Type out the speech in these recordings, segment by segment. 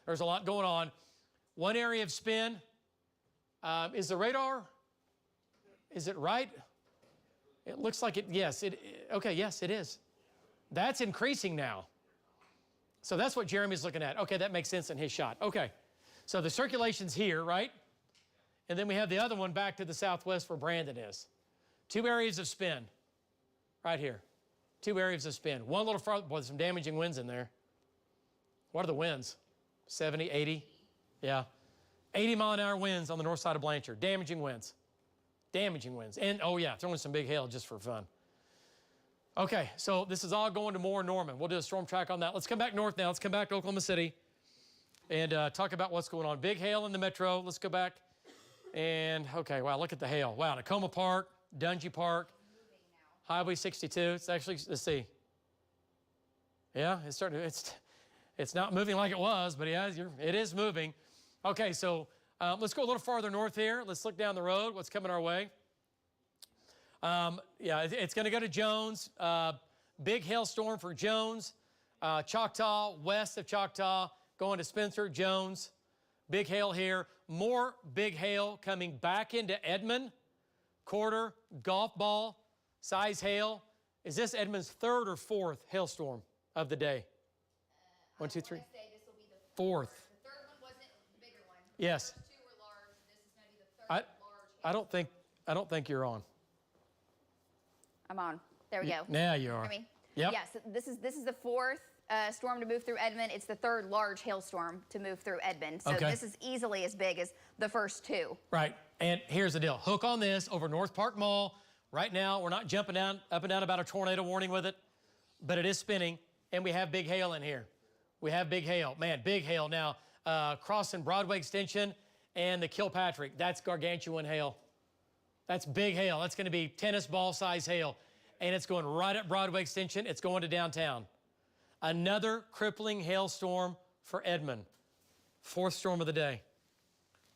There's a lot going on. One area of spin. Is the radar, is it right? It looks like it, yes. Okay, yes, it is. That's increasing now. So that's what Jeremy's looking at. Okay, that makes sense in his shot. Okay, so the circulation's here, right? And then we have the other one back to the southwest where Brandon is. 2 areas of spin, right here. 2 areas of spin. One little farther, boy, there's some damaging winds in there. What are the winds? 70, 80? Yeah. 80-mile-an-hour winds on the north side of Blanchard. Damaging winds. Damaging winds. And, oh yeah, throwing some big hail just for fun. Okay, so this is all going to Moore and Norman. We'll do a storm track on that. Let's come back north now. Let's come back to Oklahoma City and talk about what's going on. Big hail in the metro. Let's go back. And, okay, wow, look at the hail. Wow, Tacoma Park, Dungy Park, Highway 62. It's actually, let's see. Yeah, it's starting to, it's not moving like it was, but yeah, it is moving. Okay, so let's go a little farther north here. Let's look down the road, what's coming our way. Yeah, it's going to go to Jones. Big hailstorm for Jones. Choctaw, west of Choctaw, going to Spencer, Jones. Big hail here. More big hail coming back into Edmond. Quarter, golf ball, size hail. Is this Edmond's 3rd or 4th hailstorm of the day? 1, 2, 3. Say this will be the 4th. The 3rd one wasn't the bigger one. Yes. The first 2 were large. This is going to be the 3rd large. I don't think you're on. I'm on. There we go. Now you are. Hear me? Yep. Yes. This is the 4th storm to move through Edmond. It's the 3rd large hailstorm to move through Edmond. So okay. This is easily as big as the first 2. Right. And here's the deal. Hook on this over North Park Mall. Right now, we're not jumping down up and down about a tornado warning with it, but it is spinning, and we have big hail in here. We have big hail. Man, big hail now. Crossing Broadway Extension and the Kilpatrick. That's gargantuan hail. That's big hail. That's going to be tennis ball size hail. And it's going right up Broadway Extension. It's going to downtown. Another crippling hailstorm for Edmond. 4th storm of the day.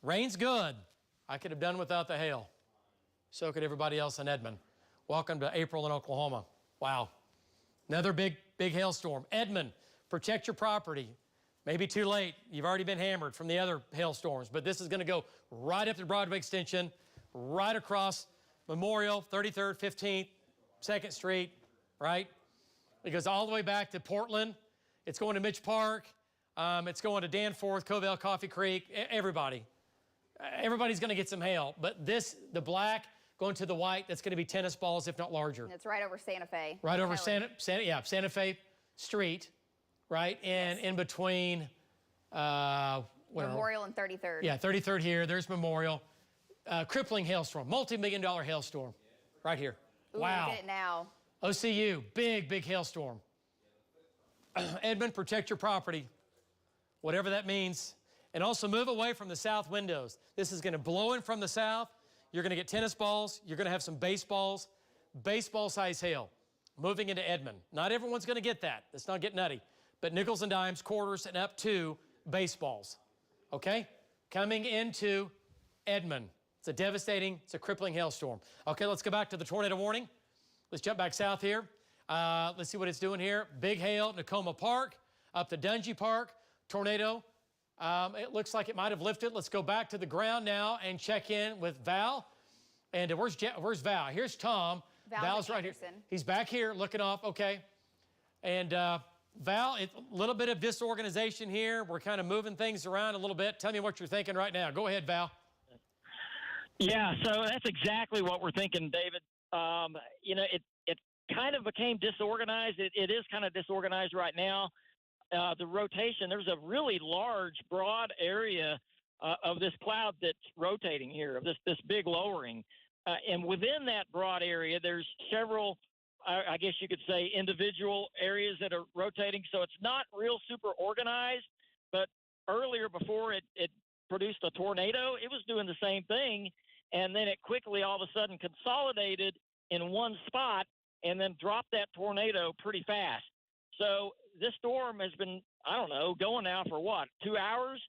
Rain's good. I could have done without the hail. So could everybody else in Edmond. Welcome to April in Oklahoma. Wow. Another big hailstorm. Edmond, protect your property. Maybe too late. You've already been hammered from the other hailstorms, but this is going to go right up to Broadway Extension, right across Memorial, 33rd, 15th, 2nd Street, right? It goes all the way back to Portland. It's going to Mitch Park. It's going to Danforth, Covell, Coffee Creek, everybody. Everybody's going to get some hail, but the black going to the white, that's going to be tennis balls, if not larger. And it's right over Santa Fe. Right over Santa Fe Street, right? And yes. In between, Memorial and 33rd. Yeah, 33rd here, there's Memorial. Crippling hailstorm, multi-million-dollar hailstorm, right here. Ooh, wow. Look at it now. OCU, big hailstorm. Edmond, protect your property, whatever that means. And also move away from the south windows. This is going to blow in from the south. You're going to get tennis balls. You're going to have some baseballs, baseball-size hail moving into Edmond. Not everyone's going to get that. Let's not get nutty. But nickels and dimes, quarters, and up to baseballs. Okay? Coming into Edmond. It's a crippling hailstorm. Okay, let's go back to the tornado warning. Let's jump back south here. Let's see what it's doing here. Big hail, Tacoma Park, up to Dungy Park, tornado. It looks like it might have lifted. Let's go back to the ground now and check in with Val. And where's Val? Here's Tom. Val's right here. He's back here looking off. Okay. And Val, a little bit of disorganization here. We're kind of moving things around a little bit. Tell me what you're thinking right now. Go ahead, Val. Yeah, so that's exactly what we're thinking, David. It kind of became disorganized. It is kind of disorganized right now. The rotation, there's a really large, broad area of this cloud that's rotating here, of this big lowering. And within that broad area, there's several, I guess you could say, individual areas that are rotating. So it's not real super organized. But earlier, before it produced a tornado, it was doing the same thing. And then it quickly, all of a sudden, consolidated in one spot and then dropped that tornado pretty fast. So this storm has been, I don't know, going now for what, 2 hours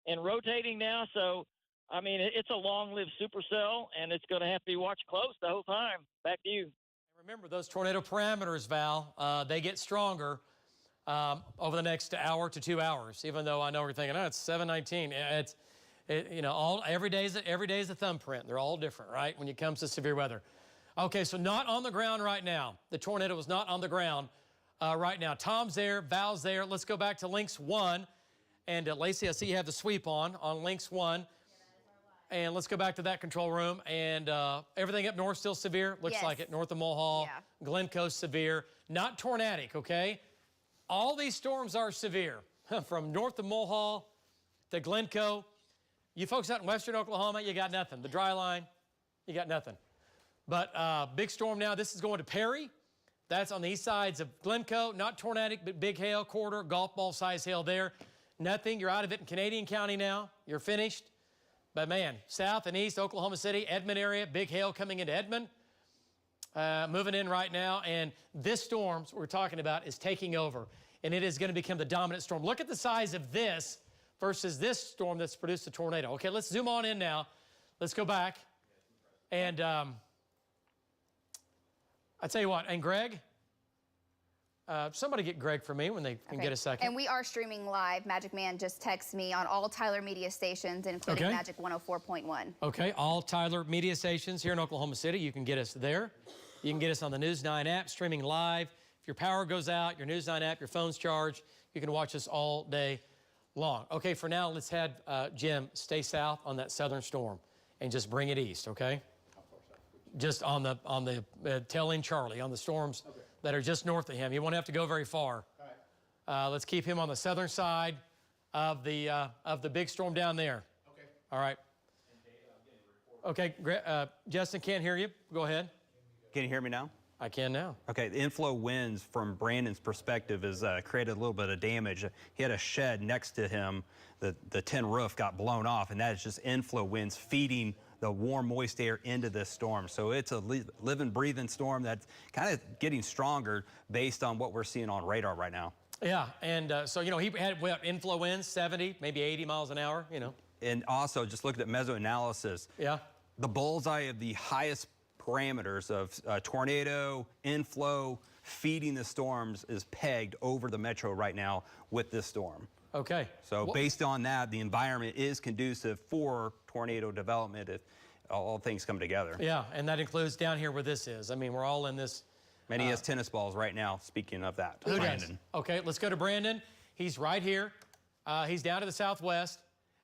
and rotating now. So, I mean, it's a long-lived supercell, and it's going to have to be watched close the whole time. Back to you. Remember those tornado parameters, Val, they get stronger. over the next hour to 2 hours, even though I know we're thinking, oh, it's 719. Every day is a thumbprint. They're all different, right, when it comes to severe weather. Okay, so not on the ground right now. The tornado is not on the ground right now. Tom's there, Val's there. Let's go back to Lynx 1. And Lacey, I see you have the sweep on Lynx 1. And let's go back to that control room. And everything up north still severe? Looks like it. North of Mulhall, Glencoe severe. Not tornadic, okay? All these storms are severe. From north of Mulhall to Glencoe. You folks out in western Oklahoma, you got nothing. The dry line, you got nothing. But big storm now. This is going to Perry. That's on the east sides of Glencoe. Not tornadic, but big hail, quarter, golf ball size hail there. Nothing. You're out of it in Canadian County now. You're finished. But man, south and east, Oklahoma City, Edmond area, big hail coming into Edmond. Moving in right now. And this storm we're talking about is taking over. And it is going to become the dominant storm. Look at the size of this versus this storm that's produced a tornado. Okay, let's zoom on in now. Let's go back. And I tell you what, and Greg, somebody get Greg for me when they can get a second. And we are streaming live. Magic Man just texted me on all Tyler media stations, including Magic 104.1. Okay, all Tyler media stations here in Oklahoma City. You can get us there. You can get us on the News 9 app, streaming live. If your power goes out, your News 9 app, your phone's charged, you can watch us all day long. Okay, for now, let's have Jim stay south on that southern storm and just bring it east, okay? Just on the tail end Charlie, on the storms that are just north of him. He won't have to go very far. All right. Let's keep him on the southern side of the big storm down there. Okay. All right. Okay, Justin, can't hear you. Go ahead. Can you hear me now? I can now. Okay, the inflow winds from Brandon's perspective has created a little bit of damage. He had a shed next to him. The tin roof got blown off, and that is just inflow winds feeding the warm, moist air into this storm. So it's a living, breathing storm that's kind of getting stronger based on what we're seeing on radar right now. Yeah, and so, you know, he had inflow winds, 70, maybe 80 miles an hour, you know. And also, just looking at mesoanalysis, the bullseye of the highest parameters of tornado, inflow, feeding the storms is pegged over the metro right now with this storm. Okay. So based on that, the environment is conducive for tornado development if all things come together. Yeah, and that includes down here where this is. I mean, we're all in this. And he has tennis balls right now, speaking of that. Who Brandon. does? Okay, let's go to Brandon. He's right here. He's down to the southwest,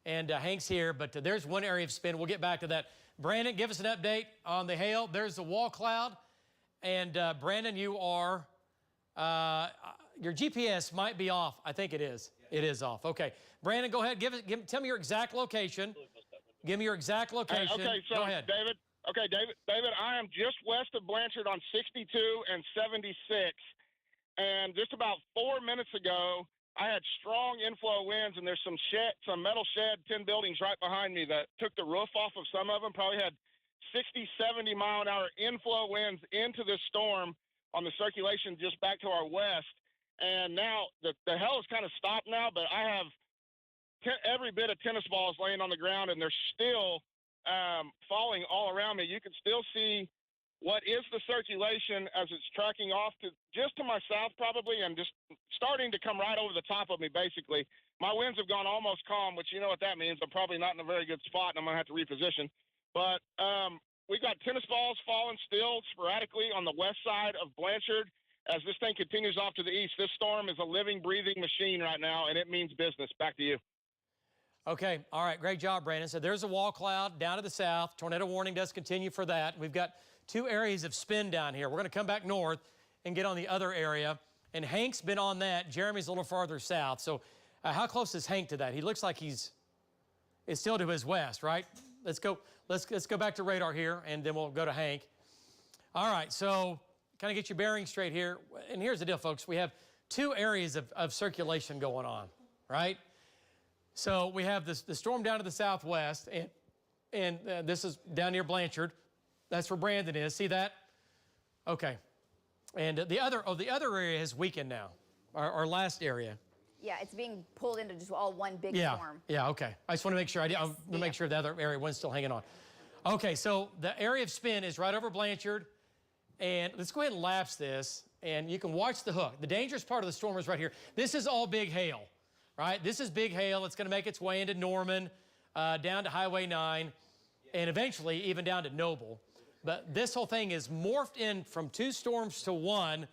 and Hank's here, but there's one area of spin. We'll get back to that. Brandon, give us an update on the hail. There's the wall cloud, and Brandon, you are, your GPS might be off. I think it is. It is off. Okay. Brandon, go ahead. Tell me your exact location. Give me your exact location. Okay, so go ahead. David, I am just west of Blanchard on 62 and 76. And just about 4 minutes ago, I had strong inflow winds, and there's some metal shed, 10 buildings right behind me that took the roof off of some of them. Probably had 60, 70 mile an hour inflow winds into this storm on the circulation just back to our west. And now the hell has kind of stopped now, but I have every bit of tennis balls laying on the ground, and they're still falling all around me. You can still see what is the circulation as it's tracking off to just to my south probably, and just starting to come right over the top of me, basically. My winds have gone almost calm, which you know what that means. I'm probably not in a very good spot, and I'm going to have to reposition. But we've got tennis balls falling still sporadically on the west side of Blanchard. As this thing continues off to the east, this storm is a living, breathing machine right now, and it means business. Back to you. Okay, all right, great job, Brandon. So there's a wall cloud down to the south. Tornado warning does continue for that. We've got 2 areas of spin down here. We're going to come back north and get on the other area. And Hank's been on that. Jeremy's a little farther south. So how close is Hank to that? He looks like it's still to his west, right? Let's go back to radar here, and then we'll go to Hank. All right, so kind of get your bearings straight here. And here's the deal, folks. We have 2 areas of circulation going on, right? So we have the storm down to the southwest, and this is down near Blanchard. That's where Brandon is. See that? Okay. And the other area has weakened now, our last area. Yeah, it's being pulled into just all one big storm. Yeah, okay. I just want to make sure. I want to make sure the other area one's still hanging on. Okay, so the area of spin is right over Blanchard. And let's go ahead and lapse this and you can watch the hook. The dangerous part of the storm is right here. This is all big hail, right? This is big hail. It's going to make its way into Norman, down to Highway 9, and eventually even down to Noble. But this whole thing is morphed in from 2 storms to 1,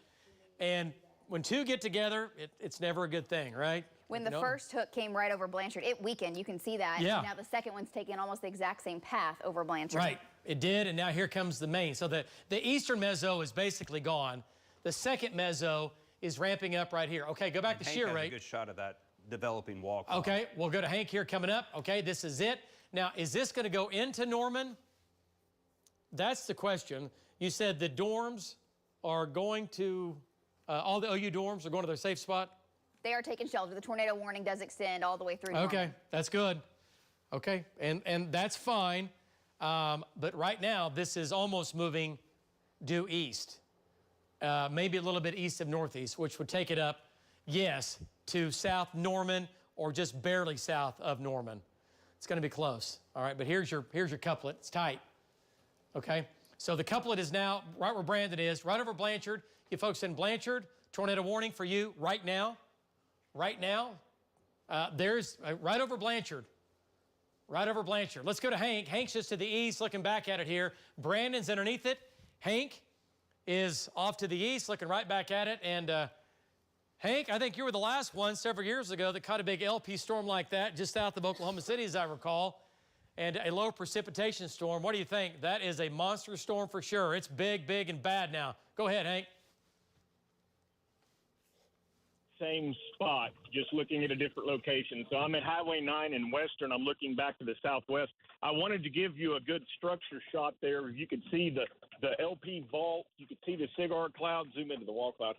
and when 2 get together, it's never a good thing, right? When the first hook came right over Blanchard, it weakened. You can see that. Yeah. Now the second one's taking almost the exact same path over Blanchard. Right, it did, and now here comes the main. So the eastern mezzo is basically gone. The second mezzo is ramping up right here. Okay, go back to Hank shear has rate. a good shot of that developing wall cloud. Okay, we'll go to Hank here coming up. Okay, this is it. Now, is this going to go into Norman? That's the question. You said the dorms are going to, all the OU dorms are going to their safe spot? They are taking shelter. The tornado warning does extend all the way through Okay, Norman. that's good. Okay, and that's fine. But right now, this is almost moving due east. Maybe a little bit east of northeast, which would take it up, yes, to South Norman or just barely south of Norman. It's going to be close. All right, but here's your couplet. It's tight. Okay, so the couplet is now right where Brandon is, right over Blanchard. You folks in Blanchard, tornado warning for you right now. Right now, there's right over Blanchard. Right over Blanchard. Let's go to Hank. Hank's just to the east, looking back at it here. Brandon's underneath it. Hank is off to the east, looking right back at it. And Hank, I think you were the last one several years ago that caught a big LP storm like that just south of Oklahoma City, as I recall, and a low precipitation storm. What do you think? That is a monster storm for sure. It's big, big, and bad now. Go ahead, Hank. Same spot, just looking at a different location. So I'm at Highway 9 in Western. I'm looking back to the southwest. I wanted to give you a good structure shot there. You could see the LP vault. You could see the cigar cloud. Zoom into the wall cloud.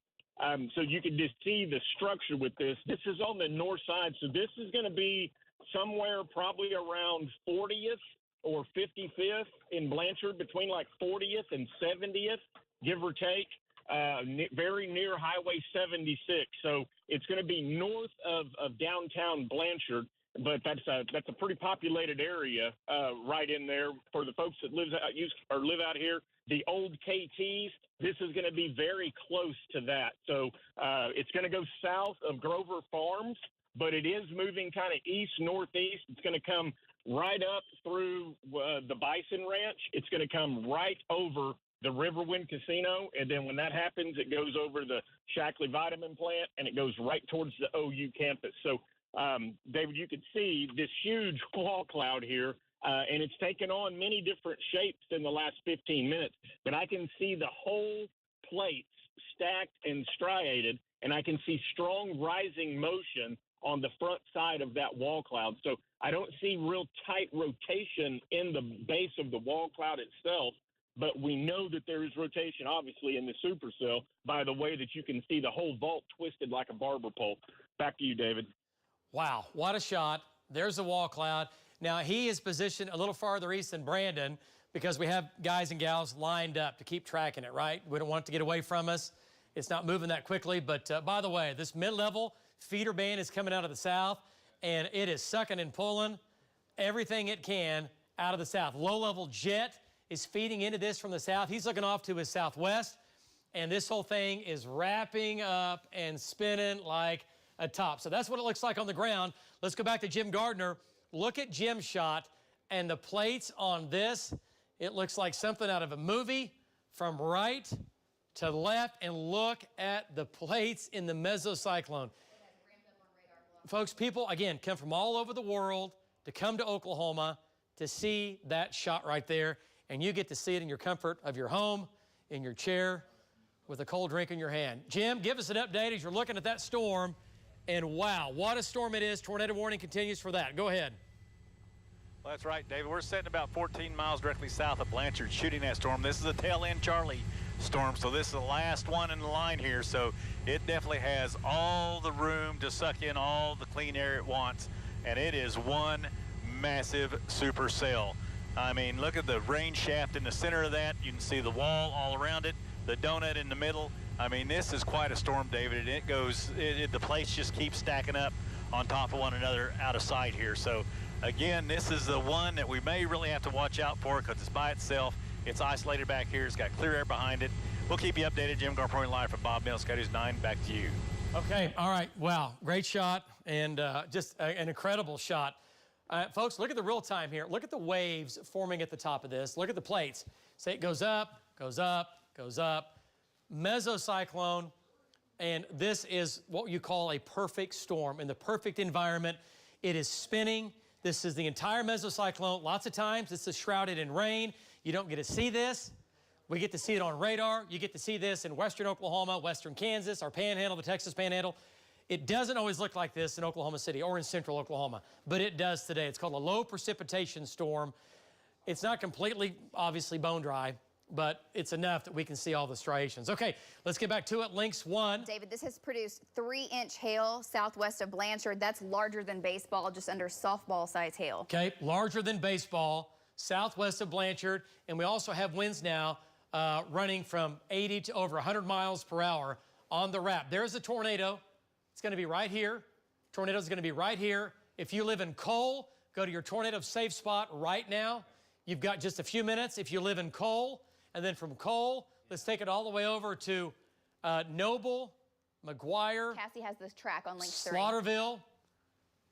So you could just see the structure with this. This is on the north side. So this is going to be somewhere probably around 40th or 55th in Blanchard, between like 40th and 70th, give or take. Very near Highway 76. So it's going to be north of downtown Blanchard, but that's a pretty populated area right in there for the folks that live out here. The old KTs, this is going to be very close to that. So it's going to go south of Grover Farms, but it is moving kind of east-northeast. It's going to come right up through the Bison Ranch. It's going to come right over the Riverwind Casino, and then when that happens, it goes over the Shackley Vitamin Plant, and it goes right towards the OU campus. So, David, you could see this huge wall cloud here, and it's taken on many different shapes in the last 15 minutes. But I can see the whole plates stacked and striated, and I can see strong rising motion on the front side of that wall cloud. So I don't see real tight rotation in the base of the wall cloud itself. But we know that there is rotation, obviously, in the supercell by the way that you can see the whole vault twisted like a barber pole. Back to you, David. Wow, what a shot. There's the wall cloud. Now, he is positioned a little farther east than Brandon because we have guys and gals lined up to keep tracking it, right? We don't want it to get away from us. It's not moving that quickly. But, by the way, this mid-level feeder band is coming out of the south, and it is sucking and pulling everything it can out of the south. Low-level jet is feeding into this from the south. He's looking off to his southwest, and this whole thing is wrapping up and spinning like a top. So that's what it looks like on the ground. Let's go back to Jim Gardner. Look at Jim's shot, and the plates on this, it looks like something out of a movie from right to left, and look at the plates in the mesocyclone. Folks, people, again, come from all over the world to come to Oklahoma to see that shot right there. And you get to see it in your comfort of your home, in your chair, with a cold drink in your hand. Jim, give us an update as you're looking at that storm. And wow, what a storm it is. Tornado warning continues for that. Go ahead. Well, that's right, David. We're sitting about 14 miles directly south of Blanchard shooting that storm. This is a tail end Charlie storm, so this is the last one in the line here. So it definitely has all the room to suck in all the clean air it wants. And it is one massive supercell. I mean, look at the rain shaft in the center of that. You can see the wall all around it, the donut in the middle. I mean, this is quite a storm, David, and it goes, the plates just keep stacking up on top of one another out of sight here. So, again, this is the one that we may really have to watch out for because it's by itself. It's isolated back here. It's got clear air behind it. we'll keep you updated. Jim Garpoint live from Bob Mills, Sky News 9. Back to you. Okay, all right. Wow, great shot and just an incredible shot. Folks, look at the real time here. Look at the waves forming at the top of this. Look at the plates. Say it goes up, goes up, goes up. Mesocyclone, and this is what you call a perfect storm in the perfect environment. It is spinning. This is the entire mesocyclone. Lots of times this is shrouded in rain. You don't get to see this. We get to see it on radar. You get to see this in western Oklahoma, western Kansas, our panhandle, the Texas panhandle. It doesn't always look like this in Oklahoma City or in central Oklahoma, but it does today. It's called a low precipitation storm. It's not completely, obviously, bone dry, but it's enough that we can see all the striations. Okay, let's get back to it. Lynx 1. David, this has produced 3-inch hail southwest of Blanchard. That's larger than baseball, just under softball size hail. Okay, larger than baseball, southwest of Blanchard, and we also have winds now running from 80 to over 100 miles per hour on the wrap. There's a tornado. It's going to be right here. Tornado is going to be right here. If you live in Cole, go to your tornado safe spot right now. You've got just a few minutes if you live in Cole. And then from Cole, let's take it all the way over to Noble, McGuire, Cassie has this track on Lynx 3. Slaughterville.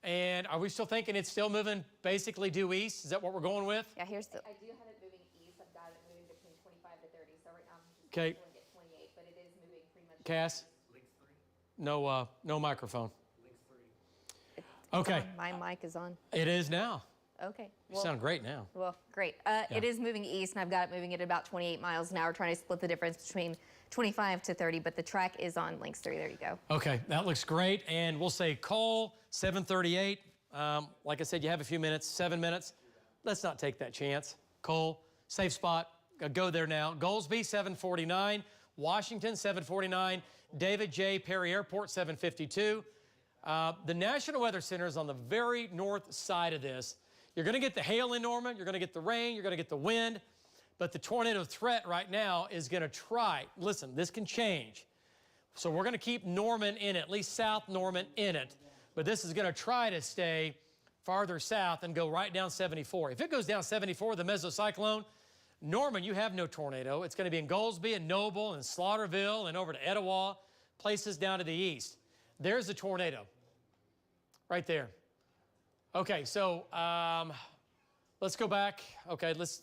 And are we still thinking it's still moving basically due east? Is that what we're going with? Yeah, here's the... I do have it moving east. I've got it moving between 25 to 30. So right now I'm just Okay. going to get 28, but it is moving pretty much. Cass? No microphone. Okay, My mic is on. it is now. Okay. You sound great now. Well, great. It is moving east, and I've got it moving at about 28 miles an hour, trying to split the difference between 25 to 30, but the track is on Lynx 3. There you go. Okay, that looks great. And we'll say Cole, 738. Like I said, you have a few minutes, 7 minutes. Let's not take that chance. Cole, safe spot. Go there now. Goldsby, 749. Washington, 749. David J. Perry Airport, 752. The National Weather Center is on the very north side of this. You're going to get the hail in Norman. You're going to get the rain. You're going to get the wind. But the tornado threat right now is going to try. Listen, this can change. So we're going to keep Norman in it, at least South Norman in it. But this is going to try to stay farther south and go right down 74. If it goes down 74, the mesocyclone, Norman, you have no tornado. It's going to be in Goldsby and Noble and Slaughterville and over to Etowah, places down to the east. There's the tornado right there. Okay, so let's go back. Okay, let's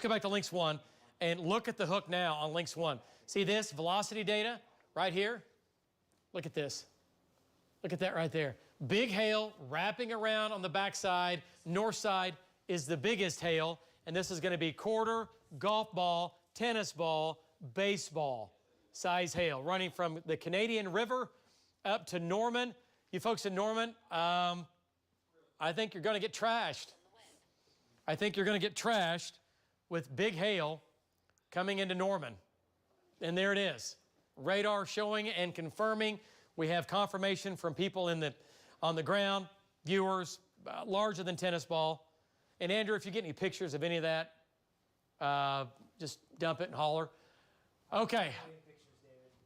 go back to Lynx 1 and look at the hook now on Lynx 1. See this velocity data right here? Look at this. Look at that right there. Big hail wrapping around on the backside. North side is the biggest hail, and this is going to be quarter, golf ball, tennis ball, baseball size hail running from the Canadian River up to Norman. You folks in Norman, I think you're going to get trashed. I think you're going to get trashed with big hail coming into Norman. And there it is. Radar showing and confirming. We have confirmation from people on the ground, viewers, larger than tennis ball. And Andrew, if you get any pictures of any of that, just dump it and holler. Okay.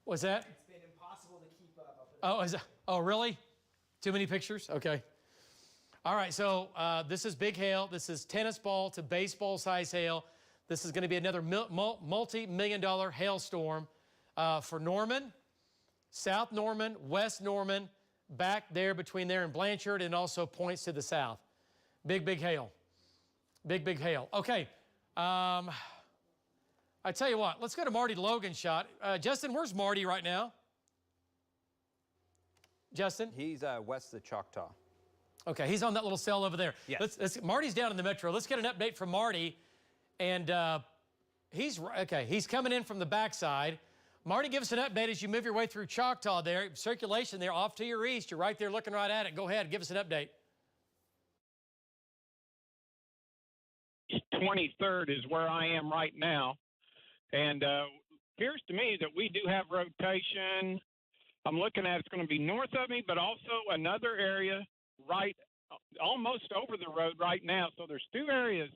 What's that? It's been impossible to keep up. Oh, really? Too many pictures? Okay. All right, so this is big hail. This is tennis ball to baseball size hail. This is going to be another multi-million-dollar hailstorm for Norman, South Norman, West Norman, back there between there and Blanchard, and also points to the south. Big hail. Big hail. Okay. I tell you what, let's go to Marty Logan's shot. Justin, where's Marty right now? Justin? He's west of Choctaw. Okay, he's on that little cell over there. Yes. Marty's down in the metro. Let's get an update from Marty. And he's coming in from the backside. Marty, give us an update as you move your way through Choctaw there. Circulation there off to your east. You're right there looking right at it. Go ahead, give us an update. 23rd is where I am right now. And appears to me that we do have rotation. I'm looking at it's going to be north of me, but also another area right almost over the road right now. So there's two areas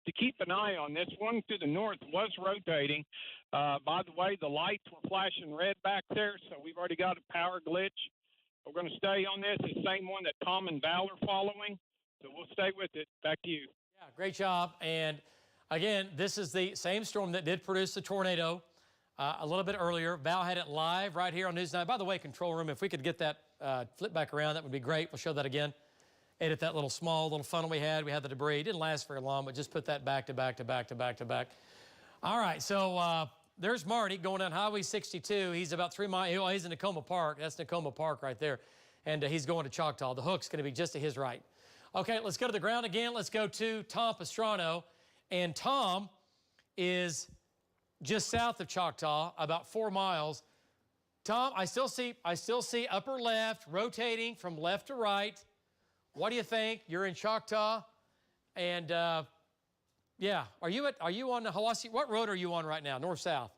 to keep an eye on. This one to the north was rotating. By the way, the lights were flashing red back there, so we've already got a power glitch. We're going to stay on this, the same one that Tom and Val are following. So we'll stay with it. Back to you. Yeah, great job. And again, this is the same storm that did produce the tornado a little bit earlier. Val had it live right here on News 9. By the way, control room, if we could get that flip back around, that would be great. We'll show that again. Edit that little funnel we had. We had the debris. It didn't last very long, but just put that back to back to back to back to back. All right, so there's Marty going down Highway 62. He's about 3 miles. Oh, he's in Nakoma Park. That's Nakoma Park right there. And he's going to Choctaw. The hook's going to be just to his right. Okay, let's go to the ground again. Let's go to Tom Pastrano. And Tom is just south of Choctaw, about 4 miles. Tom, I still see upper left, rotating from left to right. What do you think? You're in Choctaw, and yeah, are you on the Hiwassee? What road are you on right now? North, south?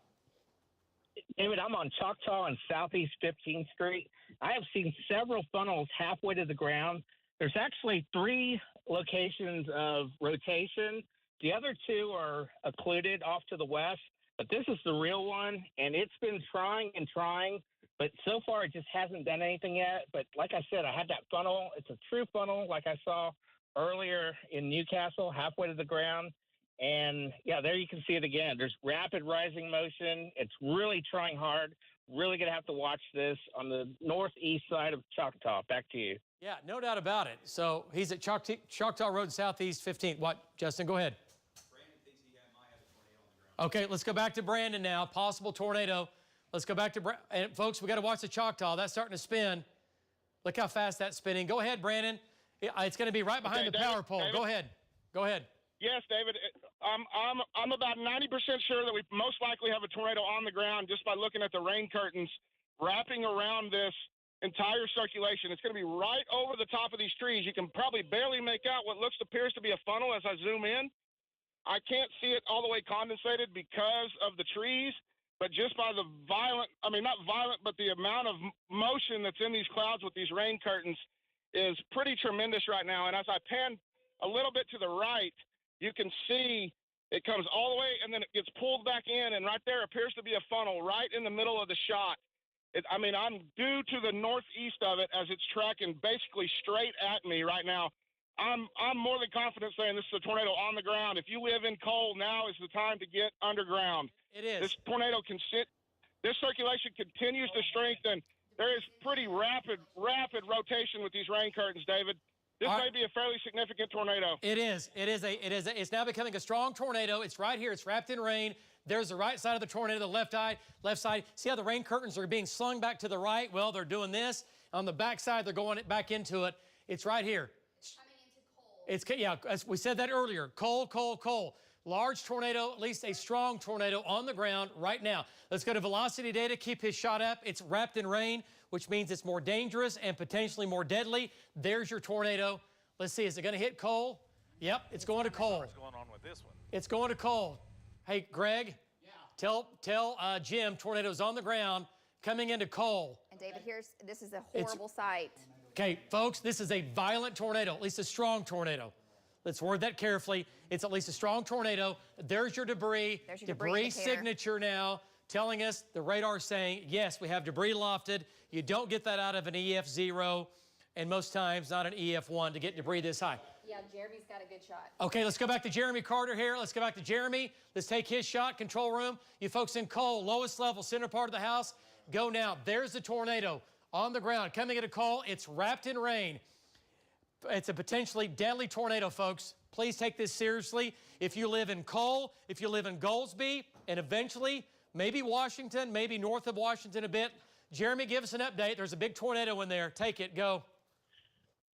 David, I'm on Choctaw and Southeast 15th Street. I have seen several funnels halfway to the ground. There's actually 3 locations of rotation. The other 2 are occluded off to the west, but this is the real one, and it's been trying and trying, but so far it just hasn't done anything yet. But like I said, I had that funnel. It's a true funnel like I saw earlier in Newcastle, halfway to the ground. And, yeah, there you can see it again. There's rapid rising motion. It's really trying hard. Really going to have to watch this on the northeast side of Choctaw. Back to you. Yeah, no doubt about it. So he's at Choctaw Road, Southeast 15th. What, Justin? Go ahead. Brandon thinks he might have a tornado on the ground. Okay, let's go back to Brandon now. Possible tornado. Let's go back to and folks, we got to watch the Choctaw. That's starting to spin. Look how fast that's spinning. Go ahead, Brandon. It's going to be right behind the power pole. David. Go ahead. Go ahead. Yes, David. I'm about 90% sure that we most likely have a tornado on the ground just by looking at the rain curtains wrapping around this entire circulation. It's going to be right over the top of these trees. You can probably barely make out what appears to be a funnel as I zoom in. I can't see it all the way condensated because of the trees, but just by the not violent, but the amount of motion that's in these clouds with these rain curtains is pretty tremendous right now. And as I pan a little bit to the right, you can see it comes all the way and then it gets pulled back in, and right there appears to be a funnel right in the middle of the shot. I'm due to the northeast of it as it's tracking basically straight at me right now. I'm more than confident saying this is a tornado on the ground. If you live in Cole, now is the time to get underground. It is. This tornado this circulation continues to strengthen. There is pretty rapid rotation with these rain curtains, David. This may be a fairly significant tornado. It is. It's now becoming a strong tornado. It's right here. It's wrapped in rain. There's the right side of the tornado, the left side. See how the rain curtains are being slung back to the right? Well, they're doing this. On the back side, they're going back into it. It's right here. Yeah, as we said that earlier. Cole. Large tornado, at least a strong tornado on the ground right now. Let's go to velocity data. Keep his shot up. It's wrapped in rain, which means it's more dangerous and potentially more deadly. There's your tornado. Let's see, is it going to hit Cole? Yep, it's going to Cole. What's going on with this one? It's going to Cole. Hey, Greg, tell Jim tornado's on the ground coming into Cole. And David, this is a horrible sight. Okay, folks, this is a violent tornado, at least a strong tornado. Let's word that carefully. It's at least a strong tornado. There's your debris. There's your debris indicator. signature now telling us, the radar saying, yes, we have debris lofted. You don't get that out of an EF0, and most times not an EF1 to get debris this high. Yeah, Jeremy's got a good shot. Okay, let's go back to Jeremy Carter here. Let's go back to Jeremy. Let's take his shot, control room. You folks in Cole, lowest level, center part of the house, go now. There's the tornado on the ground, coming into Cole. It's wrapped in rain. It's a potentially deadly tornado, folks. Please take this seriously. If you live in Cole, if you live in Goldsby, and eventually maybe Washington, maybe north of Washington a bit. Jeremy, give us an update. There's a big tornado in there. Take it. Go.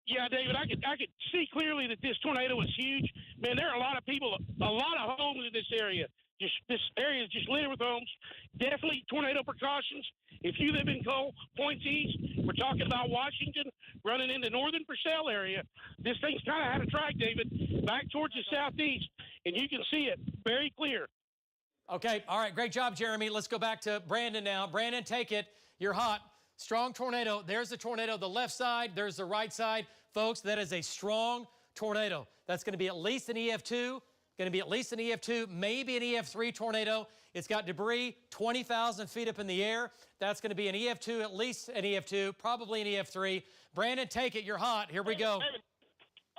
Yeah, David, I could see clearly that this tornado was huge. Man, there are a lot of people, a lot of homes in this area. This area is just littered with homes. Definitely tornado precautions. If you live in Cole, points east, we're talking about Washington, running into northern Purcell area. This thing's kind of out of track, David, back towards the southeast, and you can see it very clear. Okay, all right, great job, Jeremy. Let's go back to Brandon now. Brandon, take it. You're hot. Strong tornado. There's the tornado, the left side. There's the right side. Folks, that is a strong tornado. That's going to be at least an EF2. Going to be at least an EF2, maybe an EF3 tornado. It's got debris 20,000 feet up in the air. That's going to be an EF2, at least an EF2, probably an EF3. Brandon, take it. You're hot. Here we go. David.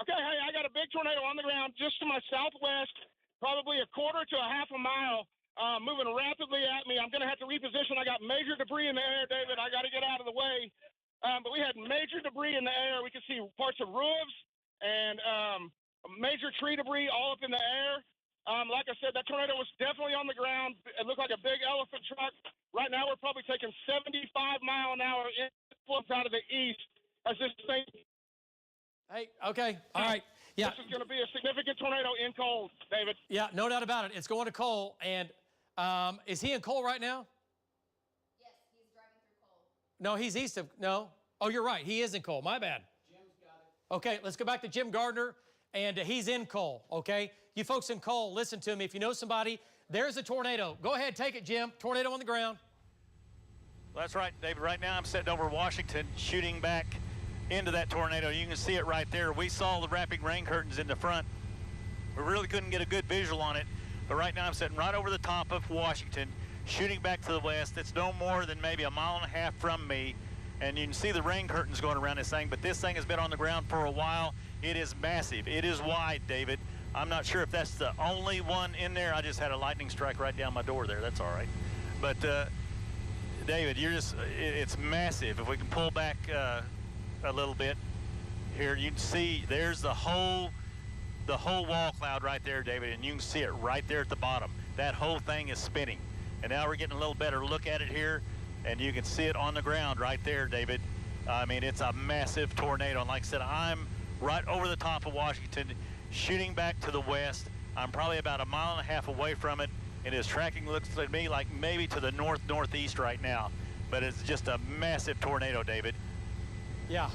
Okay, hey, I got a big tornado on the ground just to my southwest, probably a quarter to a half a mile moving rapidly at me. I'm going to have to reposition. I got major debris in the air, David. I got to get out of the way. But we had major debris in the air. We could see parts of roofs and major tree debris all up in the air. Like I said, that tornado was definitely on the ground. It looked like a big elephant truck. Right now, we're probably taking 75-mile-an-hour influence out of the east as this thing. Hey, okay, all right. Yeah. This is going to be a significant tornado in Cole, David. Yeah, no doubt about it. It's going to Cole. And is he in Cole right now? Yes, he's driving through Cole. No, he's east of, no. Oh, you're right. He is in Cole. My bad. Jim's got it. Okay, let's go back to Jim Gardner, and he's in Cole, okay? You folks in Cole, listen to me. If you know somebody, there's a tornado. Go ahead, take it, Jim. Tornado on the ground. That's right, David. Right now I'm sitting over Washington shooting back into that tornado. You can see it right there. We saw the wrapping rain curtains in the front. We really couldn't get a good visual on it, but right now I'm sitting right over the top of Washington shooting back to the west. It's no more than maybe a mile and a half from me, and you can see the rain curtains going around this thing, but this thing has been on the ground for a while. It is massive. It is wide, David. I'm not sure if that's the only one in there. I just had a lightning strike right down my door there. That's all right. But, David, it's massive. If we can pull back a little bit here, you can see there's the whole wall cloud right there, David, and you can see it right there at the bottom. That whole thing is spinning. And now we're getting a little better look at it here, and you can see it on the ground right there, David. I mean, it's a massive tornado. And like I said, I'm right over the top of Washington, shooting back to the west. I'm probably about a mile and a half away from it, and his tracking looks to me like maybe to the northeast right now. But it's just a massive tornado, David. Yeah,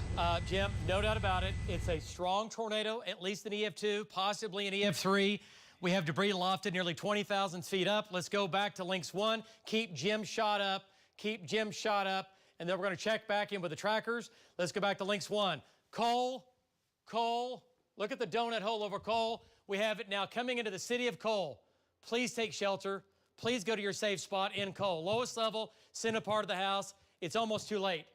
Jim, no doubt about it. It's a strong tornado, at least an EF2, possibly an EF3. We have debris lofted nearly 20,000 feet up. Let's go back to Lynx 1. Keep Jim shot up. Keep Jim shot up. And then we're going to check back in with the trackers. Let's go back to Lynx 1. Cole. Look at the donut hole over Cole. We have it now coming into the city of Cole. Please take shelter. Please go to your safe spot in Cole. Lowest level, center part of the house. It's almost too late.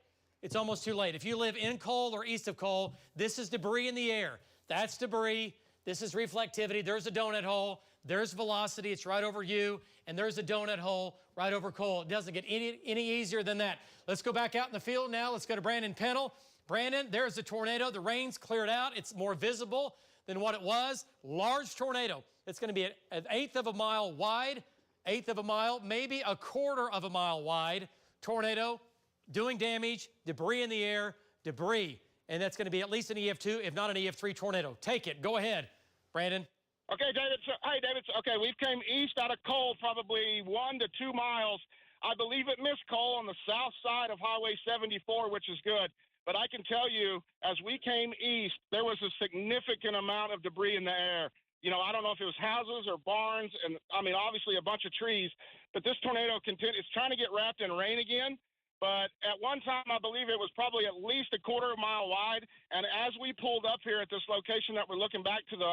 It's almost too late. If you live in Cole or east of Cole, this is debris in the air. That's debris. This is reflectivity. There's a donut hole. There's velocity. It's right over you. And there's a donut hole right over Cole. It doesn't get any easier than that. Let's go back out in the field now. Let's go to Brandon Pennell. Brandon, there's the tornado. The rain's cleared out. It's more visible than what it was. Large tornado. It's going to be an eighth of a mile wide, eighth of a mile, maybe a quarter of a mile wide tornado doing damage, debris in the air, debris. And that's going to be at least an EF2, if not an EF3 tornado. Take it. Go ahead, Brandon. Okay, David. Hey, David. Okay, we've came east out of Cole probably 1 to 2 miles. I believe it missed Cole on the south side of Highway 74, which is good. But I can tell you, as we came east, there was a significant amount of debris in the air. You know, I don't know if it was houses or barns, and I mean, obviously a bunch of trees. But this tornado it's trying to get wrapped in rain again. But at one time, I believe it was probably at least a quarter of a mile wide. And as we pulled up here at this location that we're looking back to the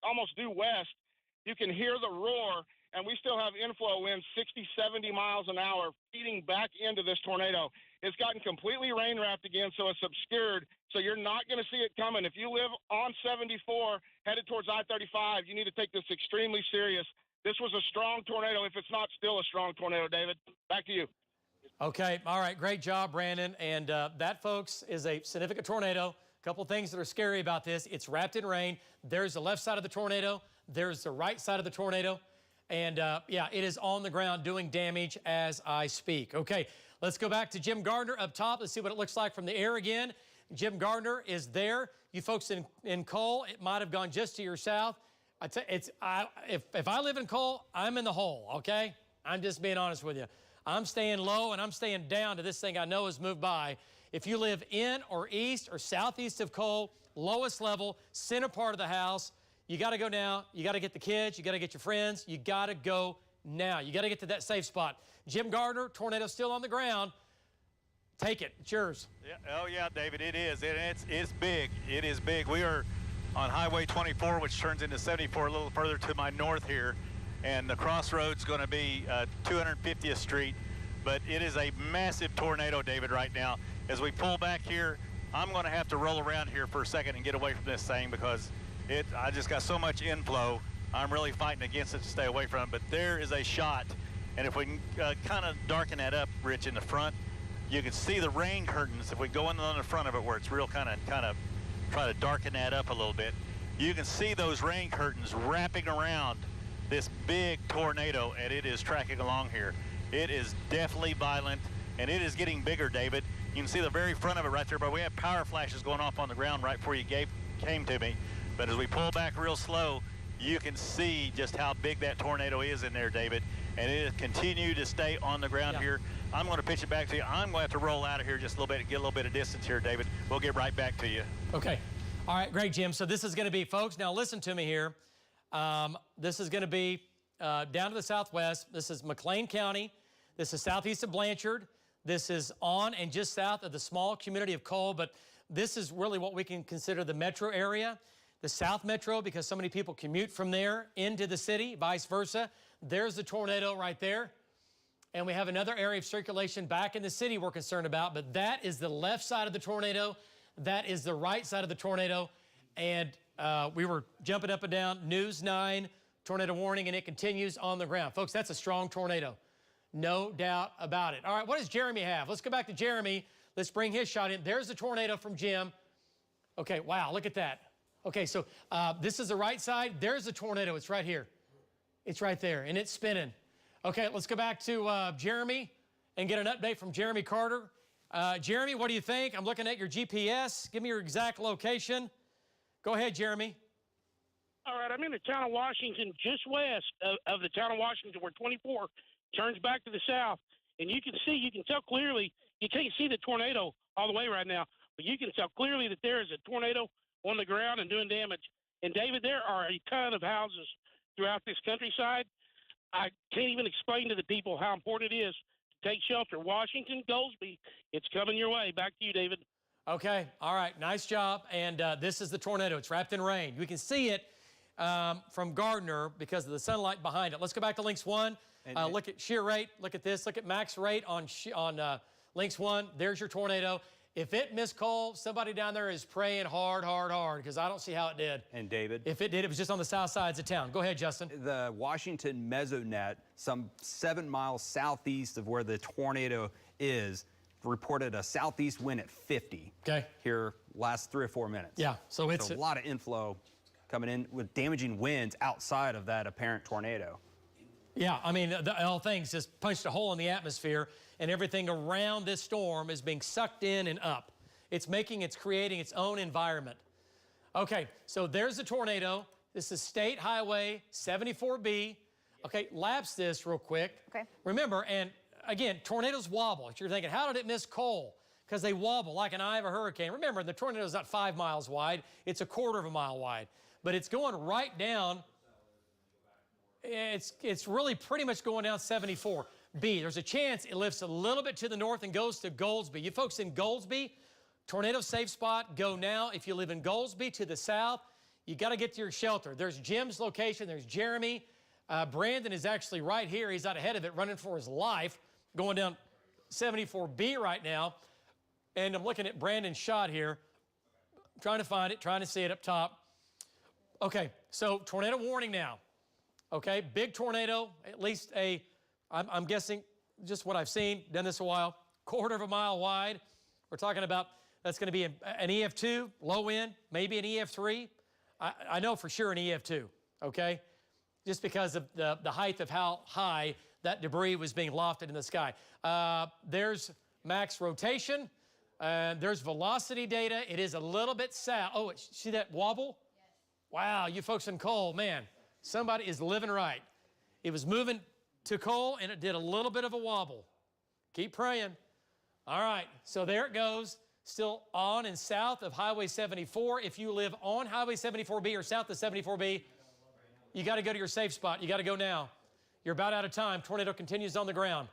almost due west, you can hear the roar. And we still have inflow winds 60, 70 miles an hour feeding back into this tornado. It's gotten completely rain wrapped again, so it's obscured. So you're not going to see it coming. If you live on 74 headed towards I-35, you need to take this extremely serious. This was a strong tornado, if it's not still a strong tornado, David. Back to you. Okay, all right, great job, Brandon. And that, folks, is a significant tornado. A couple things that are scary about this. It's wrapped in rain. There's the left side of the tornado. There's the right side of the tornado. And, yeah, it is on the ground doing damage as I speak. Okay, let's go back to Jim Gardner up top. Let's see what it looks like from the air again. Jim Gardner is there. You folks in Cole, it might have gone just to your south. If I live in Cole, I'm in the hole, okay? I'm just being honest with you. I'm staying low and I'm staying down to this thing I know has moved by. If you live in or east or southeast of Cole, lowest level, center part of the house, you got to go now. You got to get the kids. You got to get your friends. You got to go now. You got to get to that safe spot. Jim Gardner, tornado still on the ground. Take it. It's yours. Yeah, oh, yeah, David, it is. It's big. It is big. We are on Highway 24, which turns into 74 a little further to my north here. And the crossroads going to be 250th Street. But it is a massive tornado, David, right now. As we pull back here, I'm going to have to roll around here for a second and get away from this thing because I just got so much inflow. I'm really fighting against it to stay away from it. But there is a shot, and if we can kind of darken that up, Rich, in the front, you can see the rain curtains. If we go in on the front of it where it's real kind of try to darken that up a little bit, you can see those rain curtains wrapping around this big tornado, and it is tracking along here. It is definitely violent, and it is getting bigger, David. You can see the very front of it right there, but we have power flashes going off on the ground right before you came to me. But as we pull back real slow, you can see just how big that tornado is in there, David. And it has continued to stay on the ground here. I'm going to pitch it back to you. I'm going to have to roll out of here just a little bit, get a little bit of distance here, David. We'll get right back to you. Okay. All right, great, Jim. So this is going to be, folks, now listen to me here. This is going to be down to the southwest. This is McLean County. This is southeast of Blanchard. This is on and just south of the small community of Cole, but this is really what we can consider the metro area. The South Metro, because so many people commute from there into the city, vice versa. There's the tornado right there. And we have another area of circulation back in the city we're concerned about, but that is the left side of the tornado. That is the right side of the tornado. And we were jumping up and down, News 9, tornado warning, and it continues on the ground. Folks, that's a strong tornado. No doubt about it. All right, what does Jeremy have? Let's go back to Jeremy. Let's bring his shot in. There's the tornado from Jim. Okay, wow, look at that. Okay, so this is the right side. There's the tornado. It's right here. It's right there, and it's spinning. Okay, let's go back to Jeremy and get an update from Jeremy Carter. Jeremy, what do you think? I'm looking at your GPS. Give me your exact location. Go ahead, Jeremy. All right, I'm in the town of Washington, just west of the town of Washington, where 24 turns back to the south. And you can tell clearly, you can't see the tornado all the way right now, but you can tell clearly that there is a tornado on the ground and doing damage. And David, there are a ton of houses throughout this countryside. I can't even explain to the people how important it is to take shelter. Washington, Goldsby, it's coming your way. Back to you, David. Okay, all right, nice job. And this is the tornado. It's wrapped in rain. We can see it from Gardner because of the sunlight behind it. Let's go back to Lynx 1. Look at shear rate. Look at this. Look at max rate on Lynx 1. There's your tornado. If it missed Cole, somebody down there is praying hard, hard, hard, because I don't see how it did. And David? If it did, it was just on the south sides of town. Go ahead, Justin. The Washington Mesonet, some 7 miles southeast of where the tornado is, reported a southeast wind at 50. Okay. Here last 3 or 4 minutes. Yeah, so it's a lot of inflow coming in with damaging winds outside of that apparent tornado. Yeah, I mean, the whole thing's just punched a hole in the atmosphere, and everything around this storm is being sucked in and up. It's creating its own environment. Okay, so there's the tornado. This is State Highway 74B. Okay, lapse this real quick. Okay. Remember, and again, tornadoes wobble. You're thinking, how did it miss Cole? Because they wobble like an eye of a hurricane. Remember, the tornado is not 5 miles wide. It's a 1/4 of a mile wide. But it's going right down. It's really pretty much going down 74B. There's a chance it lifts a little bit to the north and goes to Goldsby. You folks in Goldsby, tornado safe spot, go now. If you live in Goldsby to the south, you got to get to your shelter. There's Jim's location. There's Jeremy. Brandon is actually right here. He's out ahead of it, running for his life, going down 74B right now. And I'm looking at Brandon's shot here, trying to find it, trying to see it up top. Okay, so tornado warning now. Okay, big tornado, at least I'm guessing, just what I've seen, done this a while, 1/4 of a mile wide. We're talking about that's going to be an EF2, low end, maybe an EF3. I know for sure an EF2, okay? Just because of the height of how high that debris was being lofted in the sky. There's max rotation. There's velocity data. It is a little bit south. Oh, see that wobble? Yes. Wow, you folks in Cole, man. Somebody is living right. It was moving to Cole, and it did a little bit of a wobble. Keep praying. All right, so there it goes. Still on and south of Highway 74. If you live on Highway 74B or south of 74B, you got to go to your safe spot. You got to go now. You're about out of time. Tornado continues on the ground.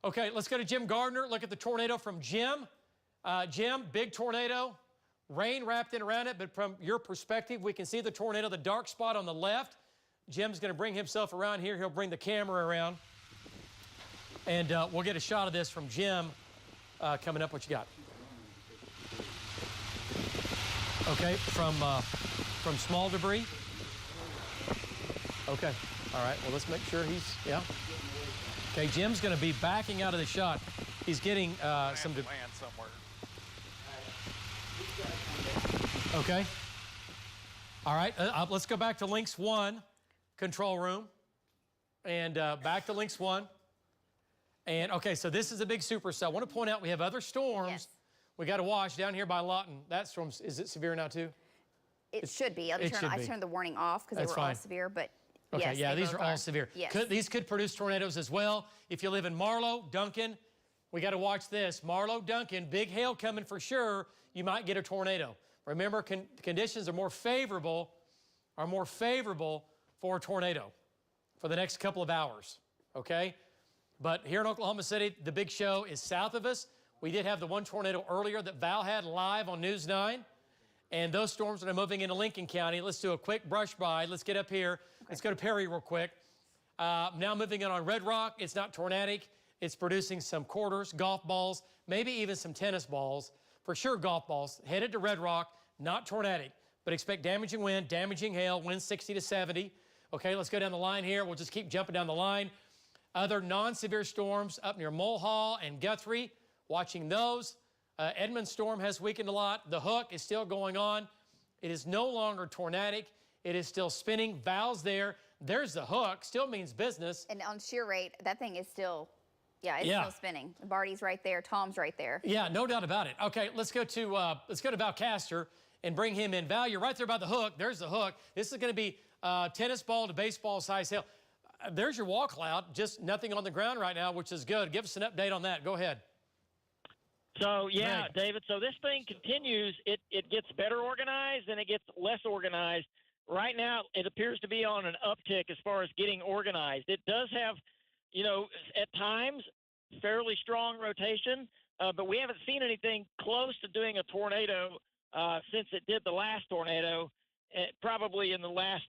Okay, let's go to Jim Gardner. Look at the tornado from Jim. Jim, big tornado. Rain wrapped in around it, but from your perspective, we can see the tornado, the dark spot on the left. Jim's going to bring himself around here. He'll bring the camera around. And we'll get a shot of this from Jim coming up. What you got? Okay, from small debris. Okay. All right. Well, let's make sure he's, yeah. Okay, Jim's going to be backing out of the shot. He's getting some... land somewhere. Okay. All right. Let's go back to Lynx 1 control room. And back to Lynx 1. And, okay, so this is a big supercell. I want to point out we have other storms. Yes. We got to watch down here by Lawton. That storm, is it severe now, too? It should be. I turned the warning off because they were all severe, but okay, yes, yeah, they these both are all severe. Yes. These could produce tornadoes as well. If you live in Marlow, Duncan, we got to watch this. Marlow, Duncan, big hail coming for sure. You might get a tornado. Remember, conditions are more favorable for a tornado for the next couple of hours, okay? But here in Oklahoma City, the big show is south of us. We did have the one tornado earlier that Val had live on News 9. And those storms are moving into Lincoln County. Let's do a quick brush by. Let's get up here. Okay. Let's go to Perry real quick. Now moving in on Red Rock. It's not tornadic. It's producing some quarters, golf balls, maybe even some tennis balls. For sure, golf balls. Headed to Red Rock, not tornadic, but expect damaging wind, damaging hail, winds 60 to 70. Okay, let's go down the line here. We'll just keep jumping down the line. Other non-severe storms up near Mulhall and Guthrie, watching those. Edmund storm has weakened a lot. The Hook is still going on. It is no longer tornadic. It is still spinning. Val's there. There's the Hook. Still means business. And on shear rate, that thing is still, still spinning. Barty's right there. Tom's right there. Yeah, no doubt about it. Okay, let's go to Val Castor and bring him in. Val, you're right there by the Hook. There's the Hook. This is going to be tennis ball to baseball size hail. There's your wall cloud. Just nothing on the ground right now, which is good. Give us an update on that. Go ahead. So, yeah, David, so this thing continues. It gets better organized and it gets less organized. Right now, it appears to be on an uptick as far as getting organized. It does have, at times, fairly strong rotation, but we haven't seen anything close to doing a tornado since it did the last tornado, probably in the last,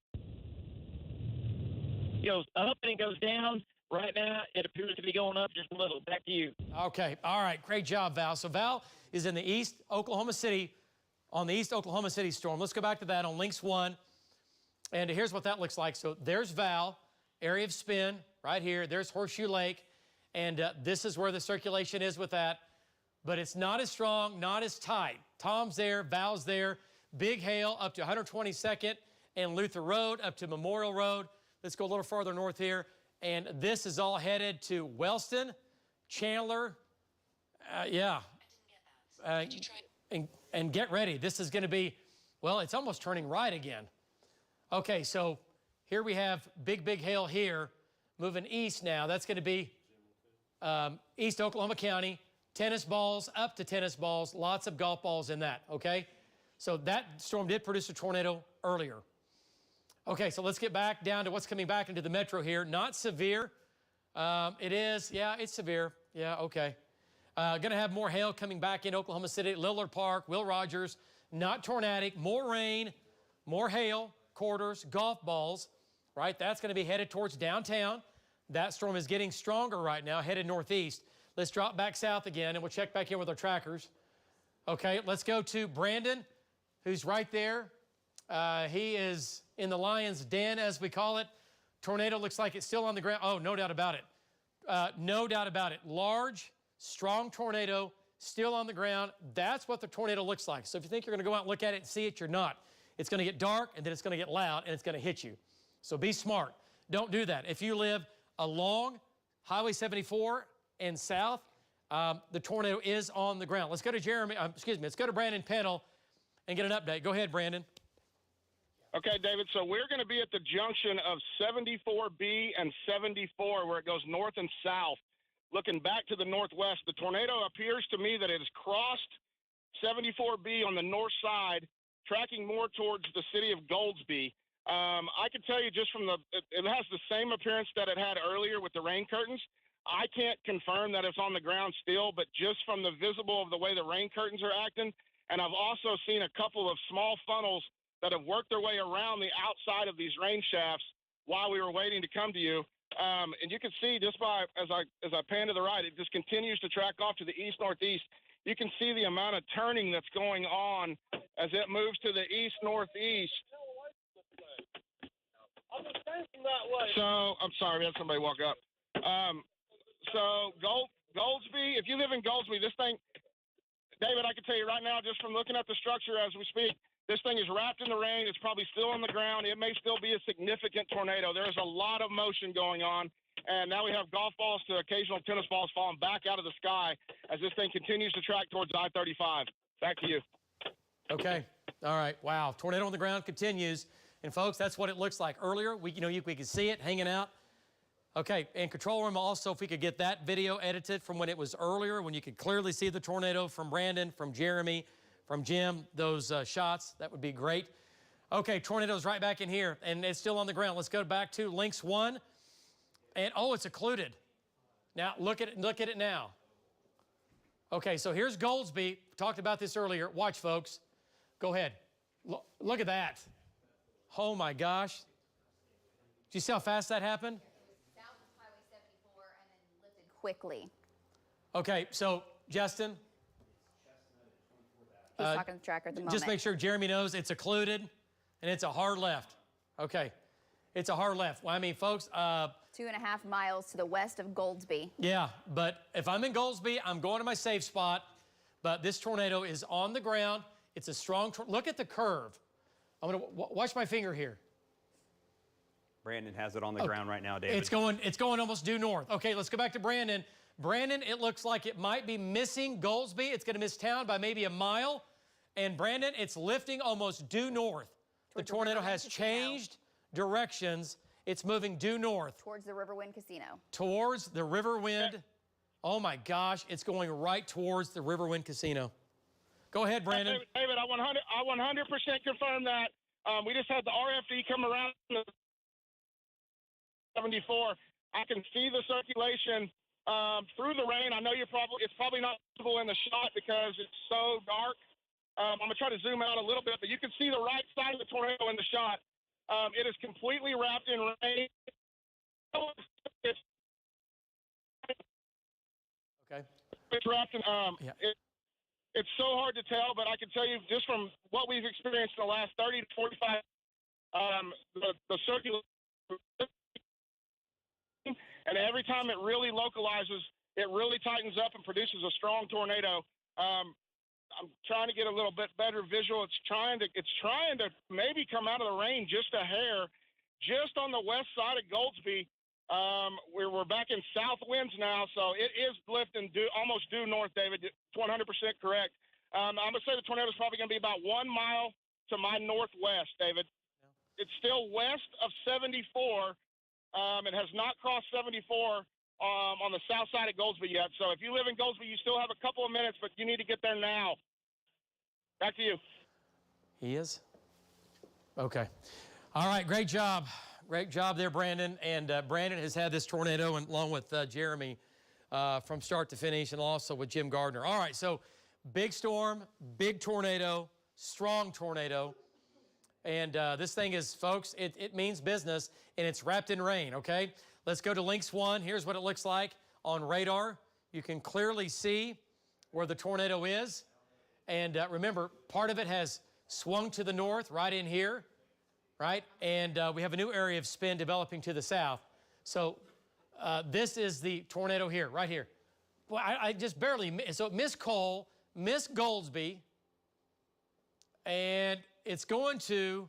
up and it goes down. Right now, it appears to be going up just a little. Back to you. Okay. All right. Great job, Val. So Val is in the East Oklahoma City, on the East Oklahoma City storm. Let's go back to that on Lynx 1. And here's what that looks like. So there's Val, area of spin right here. There's Horseshoe Lake. And this is where the circulation is with that. But it's not as strong, not as tight. Tom's there. Val's there. Big hail up to 122nd and Luther Road up to Memorial Road. Let's go a little farther north here. And this is all headed to Wellston, Chandler, and get ready. This is going to be, well, it's almost turning right again. Okay, so here we have big hail here, moving east now. That's going to be East Oklahoma County, tennis balls, up to tennis balls, lots of golf balls in that, okay? So that storm did produce a tornado earlier. Okay, so let's get back down to what's coming back into the metro here. Not severe. It is, it's severe. Yeah, okay. Going to have more hail coming back in Oklahoma City, Lillard Park, Will Rogers. Not tornadic, more rain, more hail, quarters, golf balls, right? That's going to be headed towards downtown. That storm is getting stronger right now, headed northeast. Let's drop back south again, and we'll check back in with our trackers. Okay, let's go to Brandon, who's right there. He is in the lion's den, as we call it. Tornado looks like it's still on the ground. Oh, no doubt about it. No doubt about it. Large, strong tornado, still on the ground. That's what the tornado looks like. So if you think you're going to go out and look at it and see it, you're not. It's going to get dark, and then it's going to get loud, and it's going to hit you. So be smart. Don't do that. If you live along Highway 74 and south, the tornado is on the ground. Let's go to let's go to Brandon Pennell and get an update. Go ahead, Brandon. Okay, David, so we're going to be at the junction of 74B and 74 where it goes north and south. Looking back to the northwest, the tornado appears to me that it has crossed 74B on the north side, tracking more towards the city of Goldsby. I can tell you just from it has the same appearance that it had earlier with the rain curtains. I can't confirm that it's on the ground still, but just from the visible of the way the rain curtains are acting, and I've also seen a couple of small funnels that have worked their way around the outside of these rain shafts while we were waiting to come to you. And you can see just by, as I pan to the right, it just continues to track off to the east-northeast. You can see the amount of turning that's going on as it moves to the east-northeast. So I'm sorry, we had somebody walk up. So Goldsby, if you live in Goldsby, this thing, David, I can tell you right now, just from looking at the structure as we speak, this thing is wrapped in the rain. It's probably still on the ground. It may still be a significant tornado. There is a lot of motion going on. And now we have golf balls to occasional tennis balls falling back out of the sky as this thing continues to track towards I-35. Back to you. Okay. All right. Wow. Tornado on the ground continues. And folks, that's what it looks like. Earlier, we could see it hanging out. Okay. And control room also, if we could get that video edited from when it was earlier, when you could clearly see the tornado from Brandon, from Jeremy, from Jim, those shots, that would be great. Okay. Tornado's right back in here and it's still on the ground. Let's go back to Lynx 1. And oh, it's occluded. Now look at it now. Okay, so here's Goldsby. Talked about this earlier. Watch, folks. Go ahead. Look at that. Oh my gosh. Do you see how fast that happened? South of Highway 74 and then lifted quickly. Okay, so Justin. He's talking to the tracker at the moment. Just make sure Jeremy knows it's occluded and it's a hard left. Okay, it's a hard left. Well, I mean, folks. 2.5 miles to the west of Goldsby. Yeah, but if I'm in Goldsby, I'm going to my safe spot. But this tornado is on the ground. It's a strong, look at the curve. I'm gonna watch my finger here. Brandon has it on the ground right now, David. It's going almost due north. Okay, let's go back to Brandon. Brandon, it looks like it might be missing Goldsby. It's gonna miss town by maybe a mile. And Brandon, it's lifting almost due north. The tornado has changed directions. It's moving due north. Towards the Riverwind Casino. Towards the Riverwind. Oh my gosh, it's going right towards the Riverwind Casino. Go ahead, Brandon. David, I 100% confirm that. We just had the RFD come around 74. I can see the circulation through the rain. I know it's probably not visible in the shot because it's so dark. I'm gonna try to zoom out a little bit, but you can see the right side of the tornado in the shot. It is completely wrapped in rain. Okay. It's wrapped in. It's so hard to tell, but I can tell you just from what we've experienced in the last 30 to 45, the circulation, and every time it really localizes, it really tightens up and produces a strong tornado. I'm trying to get a little bit better visual. It's trying to maybe come out of the rain just a hair, just on the west side of Goldsby. We're back in south winds now, so it is lifting almost due north, David. 100% correct. I'm going to say the tornado is probably going to be about 1 mile to my northwest, David. Yeah. It's still west of 74. It has not crossed 74 on the south side of Goldsby yet. So if you live in Goldsby, you still have a couple of minutes, but you need to get there now. Back to you. He is? Okay. All right, great job. Great job there, Brandon. And Brandon has had this tornado along with Jeremy from start to finish, and also with Jim Gardner. All right, so big storm, big tornado, strong tornado. And this thing is, folks, it means business, and it's wrapped in rain, okay? Let's go to Lynx 1. Here's what it looks like on radar. You can clearly see where the tornado is. And remember, part of it has swung to the north right in here, right? And we have a new area of spin developing to the south. So this is the tornado here, right here. Well, I just barely, so it missed Cole, missed Goldsby, and it's going to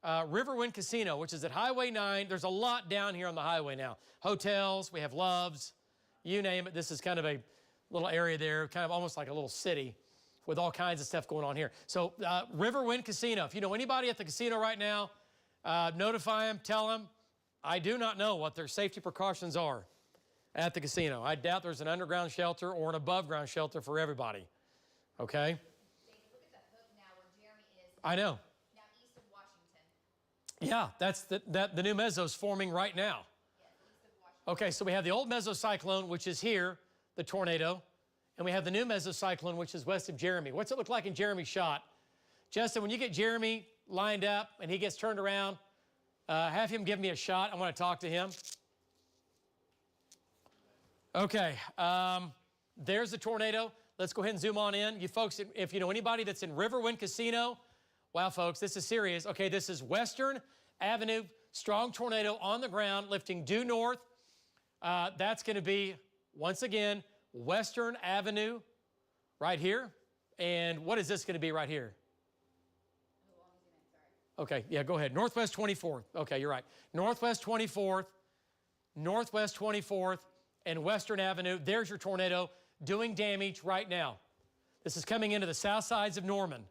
Riverwind Casino, which is at Highway 9. There's a lot down here on the highway now. Hotels, we have Loves, you name it. This is kind of a little area there, kind of almost like a little city with all kinds of stuff going on here. So Riverwind Casino, if you know anybody at the casino right now, notify them, tell them, I do not know what their safety precautions are at the casino. I doubt there's an underground shelter or an above ground shelter for everybody, okay? David, look at the hook now where Jeremy is. I know. Now east of Washington. Yeah, that's the new meso's forming right now. Yeah, east of Washington. Okay, so we have the old mesocyclone, which is here, the tornado, and we have the new mesocyclone, which is west of Jeremy. What's it look like in Jeremy's shot? Justin, when you get Jeremy lined up and he gets turned around, have him give me a shot. I want to talk to him. Okay, there's the tornado. Let's go ahead and zoom on in. You folks, if you know anybody that's in Riverwind Casino, wow, folks, this is serious. Okay, this is western Avenue, strong tornado on the ground, lifting due north. That's going to be, once again, Western Avenue right here. And what is this going to be right here? Okay, yeah, go ahead. Northwest 24th. Okay, you're right. Northwest 24th, Northwest 24th, and Western Avenue. There's your tornado doing damage right now. This is coming into the south sides of Norman.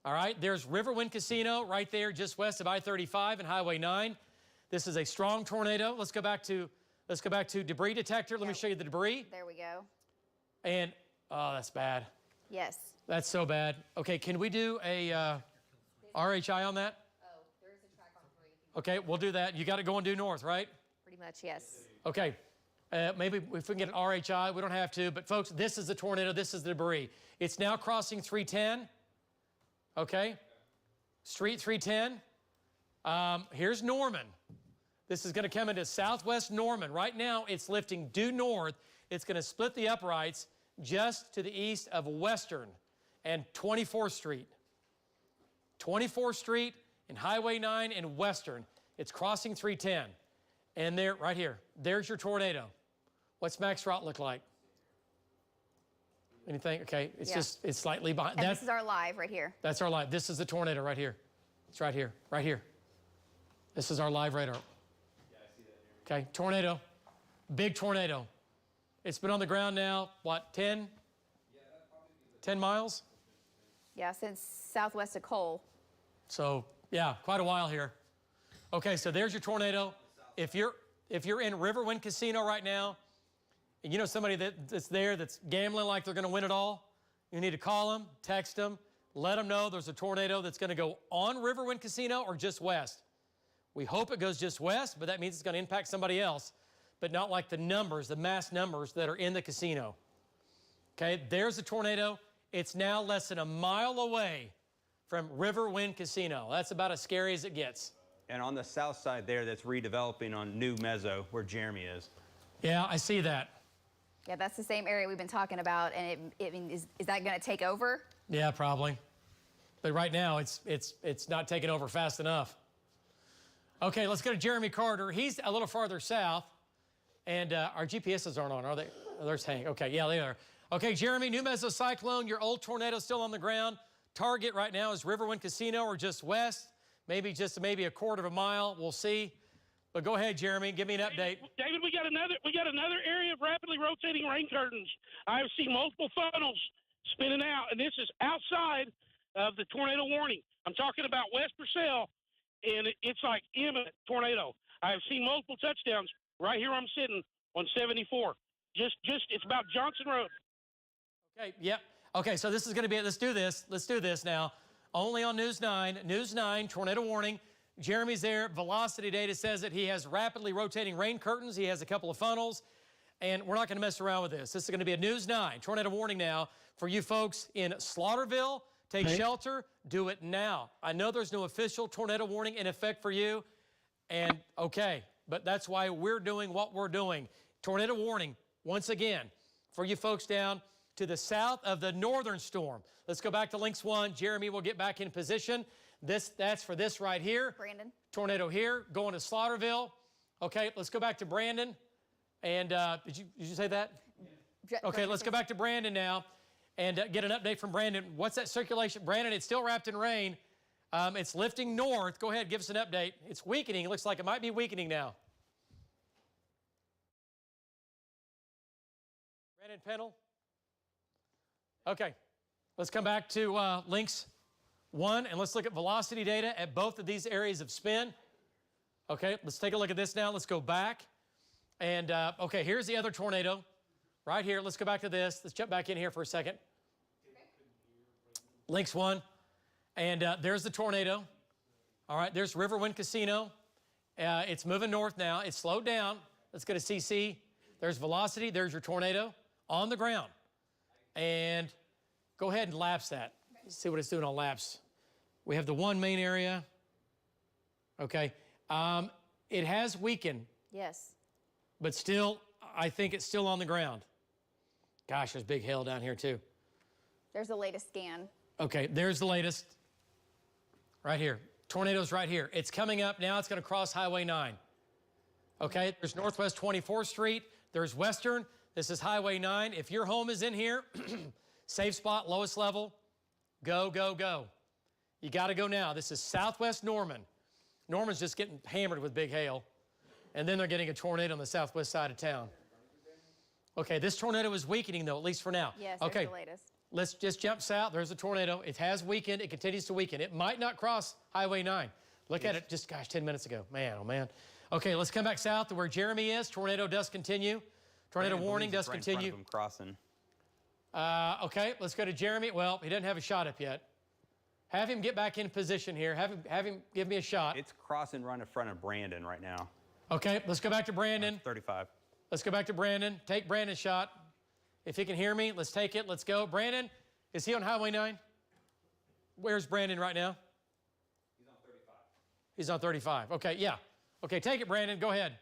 All right, there's Riverwind Casino right there just west of I-35 and Highway 9. This is a strong tornado. Let's go back to debris detector. Let me show you the debris. There we go. And, oh, that's bad. Yes. That's so bad. Okay, can we do a RHI on that? Oh, there is a track on 3. Okay, we'll do that. You got to go and due north, right? Pretty much, yes. Okay, maybe if we can get an RHI, we don't have to, but folks, this is the tornado, this is the debris. It's now crossing 310, okay? Street 310. Here's Norman. This is gonna come into southwest Norman. Right now, it's lifting due north. It's gonna split the uprights just to the east of Western and 24th Street. 24th Street and Highway 9 and Western. It's crossing 310. And there, right here, there's your tornado. What's Max Rot look like? Anything? Okay, it's just, it's slightly behind. And this is our live right here. That's our live. This is the tornado right here. It's right here, right here. This is our live radar. Yeah, I see that here. Okay, tornado, big tornado. It's been on the ground now, what, 10? Yeah, 10 miles? Yeah, since southwest of Cole. So, yeah, quite a while here. Okay, so there's your tornado. If you're in Riverwind Casino right now, and you know somebody that's there that's gambling like they're going to win it all, you need to call them, text them, let them know there's a tornado that's going to go on Riverwind Casino or just west. We hope it goes just west, but that means it's going to impact somebody else, but not like the numbers, the mass numbers that are in the casino. Okay, there's the tornado. It's now less than a mile away from Riverwind Casino. That's about as scary as it gets. And on the south side there, that's redeveloping on New Mezzo, where Jeremy is. Yeah, I see that. Yeah, that's the same area we've been talking about, and is that going to take over? Yeah, probably. But right now, it's not taking over fast enough. Okay, let's go to Jeremy Carter. He's a little farther south, and our GPSs aren't on, are they? Oh, there's Hank. Okay, yeah, they are. Okay, Jeremy, New Mesocyclone, your old tornado still on the ground. Target right now is Riverwind Casino or just west. Maybe a quarter of a mile. We'll see. But go ahead, Jeremy. Give me an update. David, we got another area of rapidly rotating rain curtains. I've seen multiple funnels spinning out, and this is outside of the tornado warning. I'm talking about West Purcell, and it's like imminent tornado. I've seen multiple touchdowns right here. I'm sitting on 74. Just it's about Johnson Road. Okay. Yep. Okay. So this is going to be it. Let's do this. Let's do this now. Only on News 9. News 9, tornado warning. Jeremy's there. Velocity data says that he has rapidly rotating rain curtains. He has a couple of funnels. And we're not going to mess around with this. This is going to be a News 9 tornado warning now for you folks in Slaughterville. Take shelter. Do it now. I know there's no official tornado warning in effect for you. And okay, but that's why we're doing what we're doing. Tornado warning, once again, for you folks down to the south of the northern storm. Let's go back to Lynx 1. Jeremy will get back in position. That's for this right here. Brandon. Tornado here, going to Slaughterville. Okay, let's go back to Brandon. And did you say that? Okay, let's go back to Brandon now and get an update from Brandon. What's that circulation? Brandon, it's still wrapped in rain. It's lifting north. Go ahead, give us an update. It's weakening. It looks like it might be weakening now. Brandon Pennell. Okay, let's come back to Lynx 1, and let's look at velocity data at both of these areas of spin. Okay, let's take a look at this now. Let's go back. And, okay, here's the other tornado right here. Let's go back to this. Let's jump back in here for a second. Lynx 1. And there's the tornado. All right, there's Riverwind Casino. It's moving north now. It's slowed down. Let's go to CC. There's velocity. There's your tornado on the ground. And go ahead and lapse that. Let's see what it's doing on lapse. We have the one main area. Okay. It has weakened. Yes. But still, I think it's still on the ground. Gosh, there's big hail down here too. There's the latest scan. Okay, there's the latest. Right here. Tornado's right here. It's coming up now. It's going to cross Highway 9. Okay, there's Northwest 24th Street. There's Western. This is Highway 9. If your home is in here, safe spot, lowest level, go, go, go. You got to go now. This is Southwest Norman. Norman's just getting hammered with big hail. And then they're getting a tornado on the southwest side of town. Okay, this tornado is weakening, though, at least for now. Yes, okay, the latest. Let's just jump south. There's a tornado. It has weakened. It continues to weaken. It might not cross Highway 9. Look at it just, gosh, 10 minutes ago. Man, oh, man. Okay, let's come back south to where Jeremy is. Tornado does continue. Tornado warning does continue. Right in front of him crossing. Okay, let's go to Jeremy. Well, he doesn't have a shot up yet. Have him get back in position here. Have him give me a shot. It's crossing right in front of Brandon right now. Okay, let's go back to Brandon. 35. Let's go back to Brandon. Take Brandon's shot. If he can hear me, let's take it. Let's go. Brandon, is he on Highway 9? Where's Brandon right now? He's on 35. He's on 35. Okay, yeah. Okay, take it, Brandon. Go ahead.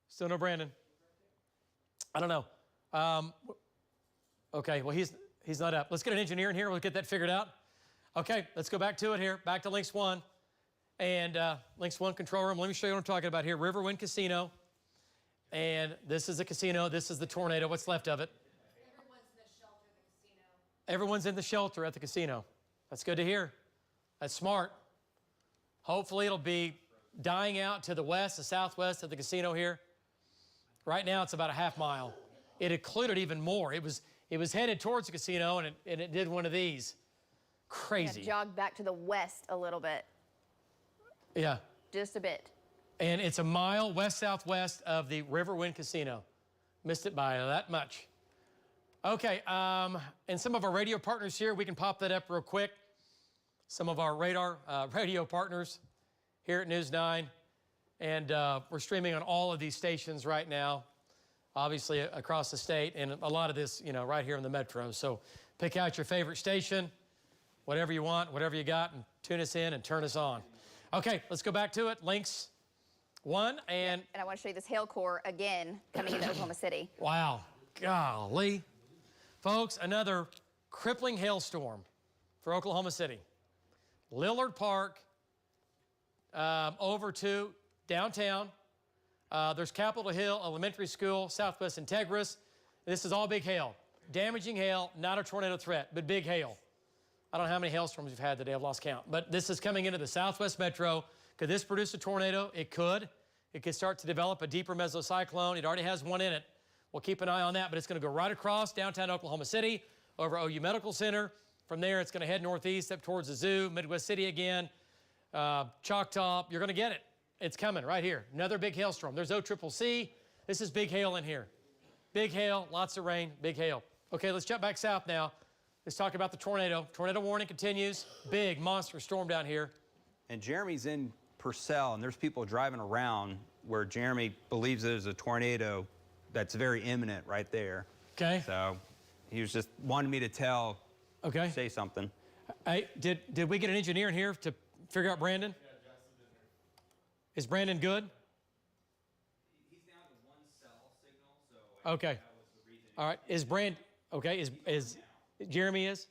Still no Brandon. I don't know. Okay, well, he's not up. Let's get an engineer in here. We'll get that figured out. Okay, let's go back to it here. Back to Lynx 1. And Lynx 1 control room. Let me show you what I'm talking about here. Riverwind Casino. And this is the casino. This is the tornado. What's left of it? Everyone's in the shelter at the casino. Everyone's in the shelter at the casino. That's good to hear. That's smart. Hopefully it'll be dying out to the west, the southwest of the casino here. Right now it's about a half mile. It occluded even more. It was headed towards the casino, and it did one of these. Crazy. Jog back to the west a little bit. Yeah. Just a bit. And it's a mile west-southwest of the Riverwind Casino. Missed it by that much. Okay, and some of our radio partners here, we can pop that up real quick. Some of our radar radio partners here at News 9. And we're streaming on all of these stations right now, obviously across the state, and a lot of this, you know, right here in the metro. So pick out your favorite station, whatever you want, whatever you got, and tune us in and turn us on. Okay, let's go back to it. Lynx 1 and... And I want to show you this hail core again coming into Oklahoma City. Wow, golly. Folks, another crippling hailstorm for Oklahoma City. Lillard Park over to downtown. There's Capitol Hill Elementary School, Southwest Integris. This is all big hail. Damaging hail, not a tornado threat, but big hail. I don't know how many hailstorms we've had today. I've lost count. But this is coming into the Southwest Metro. Could this produce a tornado? It could. It could start to develop a deeper mesocyclone. It already has one in it. We'll keep an eye on that, but it's going to go right across downtown Oklahoma City, over OU Medical Center. From there, it's going to head northeast up towards the zoo, Midwest City again, Choctaw. You're going to get it. It's coming right here. Another big hailstorm. There's OCCC. This is big hail in here. Big hail, lots of rain, big hail. Okay, let's jump back south now. Let's talk about the tornado. Tornado warning continues. Big monster storm down here. And Jeremy's in Purcell, and there's people driving around where Jeremy believes there's a tornado that's very imminent right there. Okay. So he was just wanting me to say something. Hey, did we get an engineer in here to figure out Brandon? Yeah, Justin's in there. Is Brandon good? He's down to one cell signal, so okay. That was the reason. All right. Is Brandon okay? Is Jeremy is?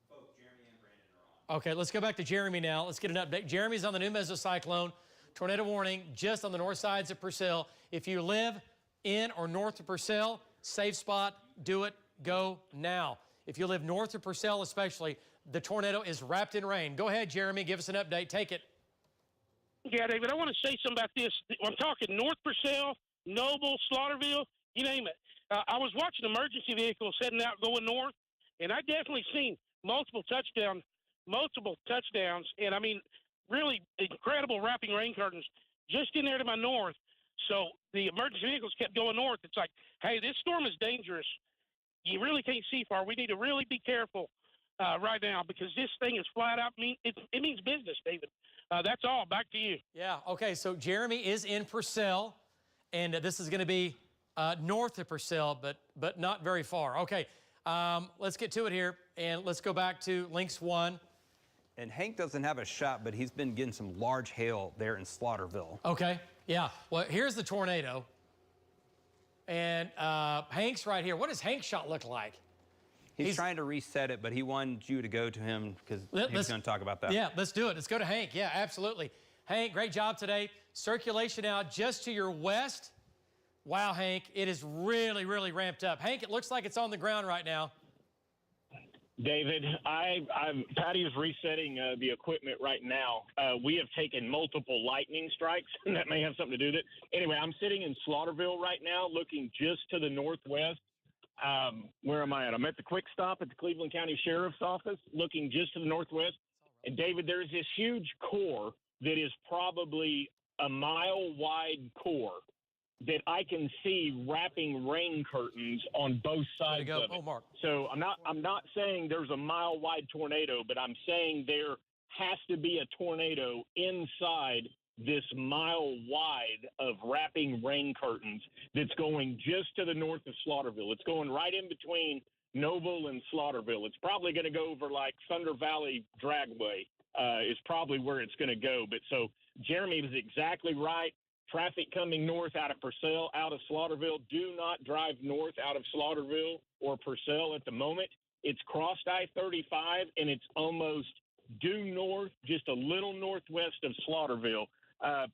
Both Jeremy and Brandon are on. Okay, let's go back to Jeremy now. Let's get an update. Jeremy's on the new mesocyclone. Tornado warning just on the north sides of Purcell. If you live in or north of Purcell, safe spot, do it, go now. If you live north of Purcell especially, the tornado is wrapped in rain. Go ahead, Jeremy, give us an update. Take it. Yeah, David, I want to say something about this. I'm talking North Purcell, Noble, Slaughterville, you name it. I was watching emergency vehicles heading out going north, and I definitely seen multiple touchdowns, and I mean, really incredible wrapping rain curtains just in there to my north. So the emergency vehicles kept going north. It's like, hey, this storm is dangerous. You really can't see far. We need to really be careful right now because this thing is flat out. It means business, David. That's all. Back to you. Yeah, okay, so Jeremy is in Purcell, and this is going to be north of Purcell, but not very far. Okay, let's get to it here, and let's go back to Lynx 1. And Hank doesn't have a shot, but he's been getting some large hail there in Slaughterville. Okay, yeah. Well, here's the tornado. And Hank's right here. What does Hank's shot look like? He's trying to reset it, but he wanted you to go to him because he's going to talk about that. Yeah, let's do it. Let's go to Hank. Yeah, absolutely. Hank, great job today. Circulation out just to your west. Wow, Hank, it is really, really ramped up. Hank, it looks like it's on the ground right now. David, Patty is resetting the equipment right now. We have taken multiple lightning strikes, and that may have something to do with it. Anyway, I'm sitting in Slaughterville right now, looking just to the northwest. Where am I at? I'm at the quick stop at the Cleveland County Sheriff's Office, looking just to the northwest. And David, there's this huge core that is probably a mile-wide core that I can see wrapping rain curtains on both sides of it. Oh, Mark. So I'm not saying there's a mile-wide tornado, but I'm saying there has to be a tornado inside this mile wide of wrapping rain curtains that's going just to the north of Slaughterville. It's going right in between Noble and Slaughterville. It's probably going to go over like Thunder Valley Dragway is probably where it's going to go. But so Jeremy was exactly right. Traffic coming north out of Purcell, out of Slaughterville. Do not drive north out of Slaughterville or Purcell at the moment. It's crossed I-35, and it's almost due north, just a little northwest of Slaughterville.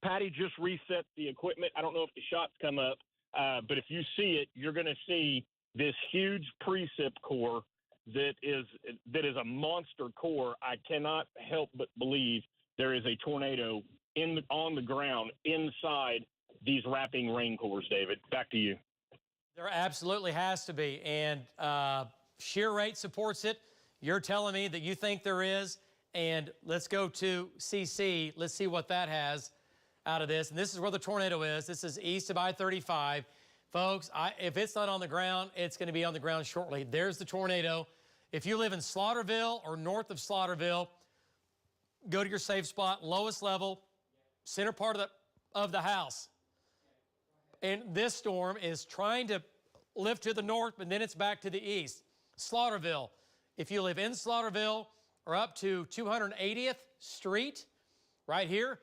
Patty just reset the equipment. I don't know if the shots come up, but if you see it, you're going to see this huge precip core that is a monster core. I cannot help but believe there is a tornado on the ground inside these wrapping rain cores, David. Back to you. There absolutely has to be, and shear rate supports it. You're telling me that you think there is, and let's go to CC. Let's see what that has out of this. And this is where the tornado is. This is east of I-35. Folks, if it's not on the ground, it's going to be on the ground shortly. There's the tornado. If you live in Slaughterville or north of Slaughterville, go to your safe spot, lowest level, center part of the house. And this storm is trying to lift to the north, but then it's back to the east. Slaughterville, if you live in Slaughterville or up to 280th Street, right here,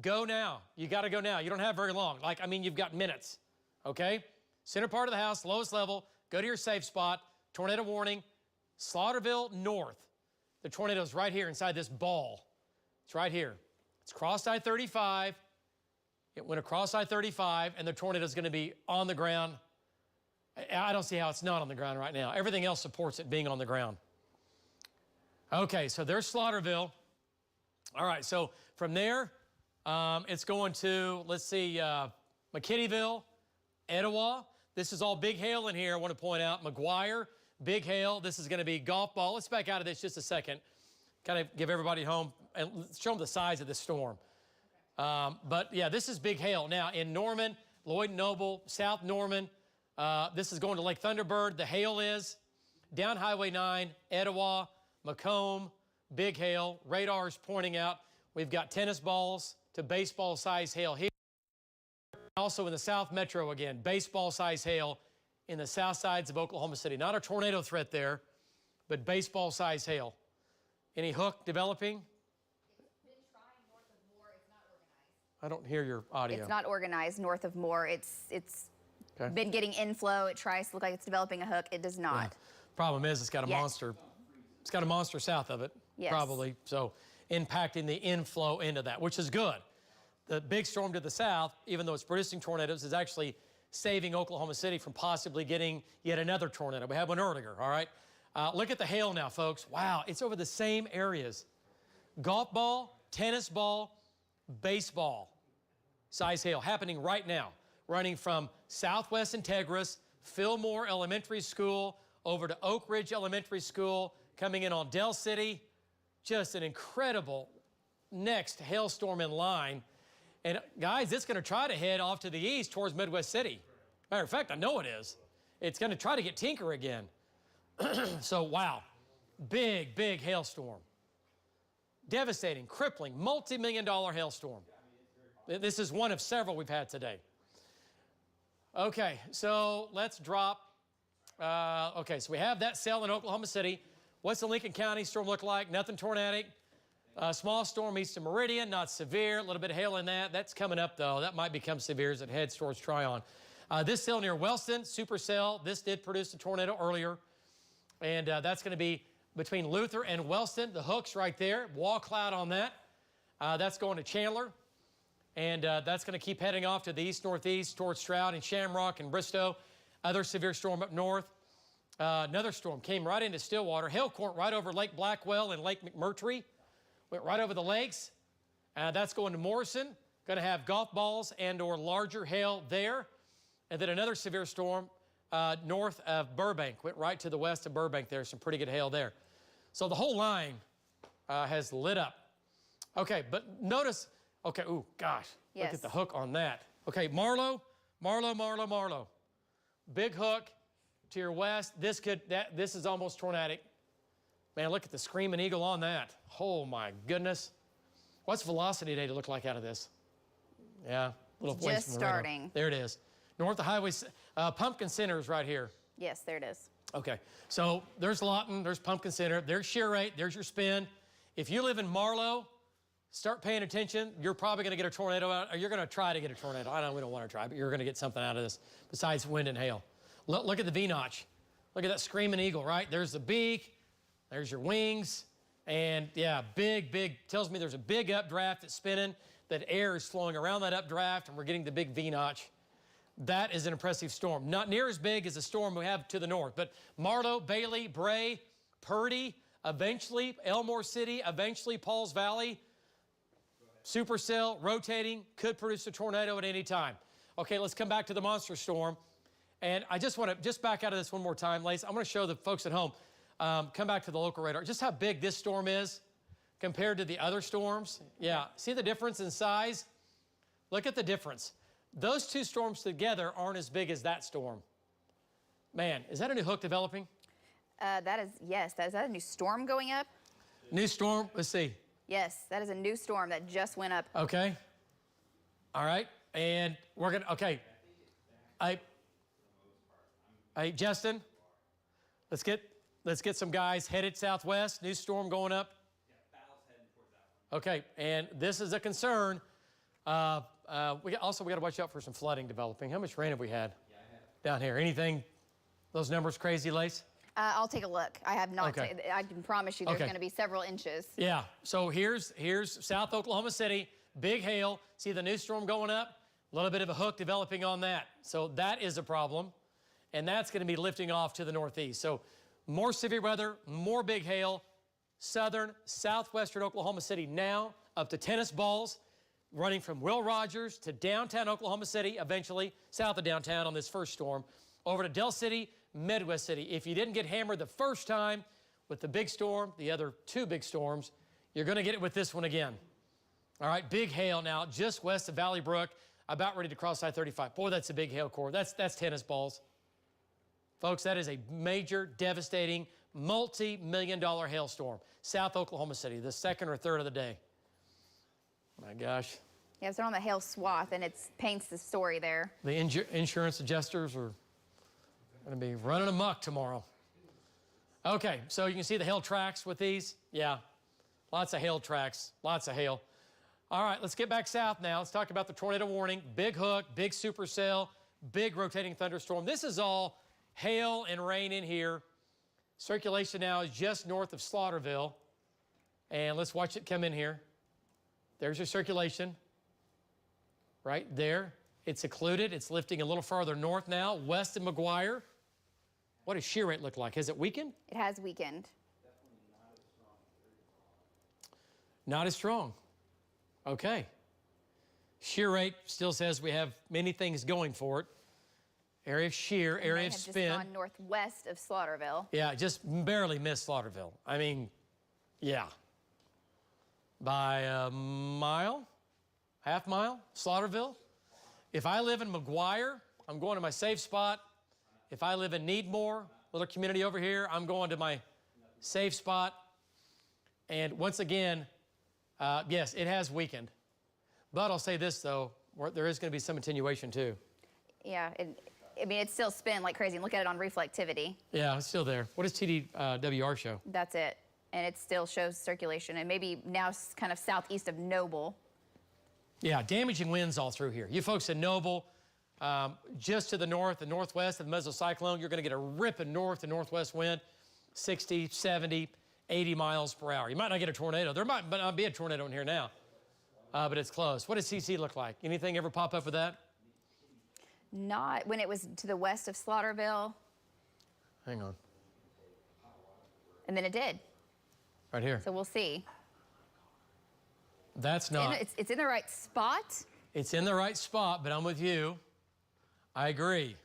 go now. You got to go now. You don't have very long. You've got minutes, okay? Center part of the house, lowest level, go to your safe spot, tornado warning, Slaughterville north. The tornado's right here inside this ball. It's right here. It's crossed I-35. It went across I-35, and the tornado's going to be on the ground. I don't see how it's not on the ground right now. Everything else supports it being on the ground. Okay, so there's Slaughterville. All right, so from there, it's going to, let's see, McKittyville, Etowah. This is all big hail in here, I want to point out. McGuire, big hail. This is going to be golf ball. Let's back out of this just a second. Kind of give everybody home and show them the size of this storm. But yeah, this is big hail. Now in Norman, Lloyd Noble, South Norman, this is going to Lake Thunderbird. The hail is down Highway 9, Etowah, Macomb, big hail. Radar's pointing out we've got tennis balls to baseball size hail here. Also in the South Metro again, baseball size hail in the south sides of Oklahoma City. Not a tornado threat there, but baseball size hail. Any hook developing? I don't hear your audio. It's not organized north of Moore. It's okay. Been getting inflow. It tries to look like it's developing a hook. It does not. Yeah. Problem is, it's got a monster. It's got a monster south of it, probably. So impacting the inflow into that, which is good. The big storm to the south, even though it's producing tornadoes, is actually saving Oklahoma City from possibly getting yet another tornado. We had one earlier, all right? Look at the hail now, folks. Wow, it's over the same areas. Golf ball, tennis ball, baseball size hail happening right now, running from Southwest Integris, Fillmore Elementary School, over to Oak Ridge Elementary School, coming in on Del City. Just an incredible next hailstorm in line. And guys, it's going to try to head off to the east towards Midwest City. Matter of fact, I know it is. It's going to try to get Tinker again. So, wow, big, big hailstorm. Devastating, crippling, multi-million-dollar hailstorm. This is one of several we've had today. Okay, so let's drop. Okay, so we have that cell in Oklahoma City. What's the Lincoln County storm look like? Nothing tornadic. Small storm east of Meridian, not severe. A little bit of hail in that. That's coming up, though. That might become severe as it heads towards Tryon. This cell near Wellston, supercell. This did produce a tornado earlier. And that's going to be between Luther and Wellston. The hook's right there. Wall cloud on that. That's going to Chandler. And that's going to keep heading off to the east-northeast towards Stroud and Shamrock and Bristow. Other severe storm up north. Another storm came right into Stillwater. Hail Court right over Lake Blackwell and Lake McMurtry. Went right over the lakes. That's going to Morrison. Going to have golf balls and or larger hail there. And then another severe storm north of Burbank. Went right to the west of Burbank there. Some pretty good hail there. So the whole line has lit up. Okay, but notice, okay, ooh, gosh. Yes. Look at the hook on that. Okay, Marlow. Big hook to your west. This is almost tornadic. Man, look at the Screaming Eagle on that. Oh my goodness. What's velocity data look like out of this? Yeah, little It's place just from the radar. starting. There it is. North of Highway, Pumpkin Center is right here. Yes, there it is. Okay, so there's Lawton, there's Pumpkin Center, there's shear rate, there's your spin. If you live in Marlow, start paying attention. You're probably going to get a tornado out, or you're going to try to get a tornado. I know we don't want to try, but you're going to get something out of this besides wind and hail. Look at the V-notch. Look at that Screaming Eagle, right? There's the beak, there's your wings, and yeah, big, tells me there's a big updraft that's spinning, that air is flowing around that updraft, and we're getting the big V-notch. That is an impressive storm. Not near as big as the storm we have to the north, but Marlow, Bailey, Bray, Purdy, eventually Elmore City, eventually Pauls Valley, supercell, rotating, could produce a tornado at any time. Okay, let's come back to the monster storm. And I just want to back out of this one more time, Lace. I'm going to show the folks at home, come back to the local radar, just how big this storm is compared to the other storms. Yeah, see the difference in size? Look at the difference. Those two storms together aren't as big as that storm. Man, is that a new hook developing? Yes, is that a new storm going up? New storm, let's see. Yes, that is a new storm that just went up. Okay. All right, and we're gonna, okay. Hey, Justin, let's get some guys headed southwest, new storm going up. Yeah, Bow's heading towards that one. Okay, and this is a concern. We got to watch out for some flooding developing. How much rain have we had down here? Anything, those numbers crazy, Lace? I'll take a look. I have not. Okay. I can promise you there's Okay. going to be several inches. Yeah, so here's South Oklahoma City, big hail. See the new storm going up? A little bit of a hook developing on that. So that is a problem, and that's going to be lifting off to the northeast. So more severe weather, more big hail, southern, southwestern Oklahoma City now, up to tennis balls, running from Will Rogers to downtown Oklahoma City, eventually south of downtown on this first storm, over to Del City, Midwest City. If you didn't get hammered the first time with the big storm, the other two big storms, you're going to get it with this one again. All right, big hail now just west of Valley Brook, about ready to cross I-35. Boy, that's a big hail core. That's tennis balls. Folks, that is a major, devastating, multi-million-dollar hailstorm. South Oklahoma City, the second or third of the day. My gosh. Yeah, they're on the hail swath, and it paints the story there. The insurance adjusters are going to be running amok tomorrow. Okay, so you can see the hail tracks with these. Yeah, lots of hail tracks, lots of hail. All right, let's get back south now. Let's talk about the tornado warning. Big hook, big supercell, big rotating thunderstorm. This is all hail and rain in here. Circulation now is just north of Slaughterville. And let's watch it come in here. There's your circulation right there. It's occluded. It's lifting a little farther north now, west of McGuire. What does shear rate look like? Has it weakened? It has weakened. Not as strong. Okay. Shear rate still says we have many things going for it. Area of shear, area of spin. Just gone northwest of Slaughterville. Yeah, just barely missed Slaughterville. I mean, yeah. By a mile, half mile, Slaughterville. If I live in McGuire, I'm going to my safe spot. If I live in Needmore, little community over here, I'm going to my safe spot. And once again, yes, it has weakened. But I'll say this, though, there is going to be some attenuation, too. Yeah, I mean, it's still spinning like crazy. And look at it on reflectivity. Yeah, it's still there. What does TDWR show? That's it. And it still shows circulation. And maybe now kind of southeast of Noble. Yeah, damaging winds all through here. You folks in Noble, just to the north and northwest of the mesocyclone, you're going to get a ripping north and northwest wind. 60, 70, 80 miles per hour. You might not get a tornado. There might not be a tornado in here now, but it's close. What does CC look like? Anything ever pop up with that? Not when it was to the west of Slaughterville, Hang on. and then it did. Right here. So we'll see. That's not. It's in the right spot. It's in the right spot, but I'm with you. I agree.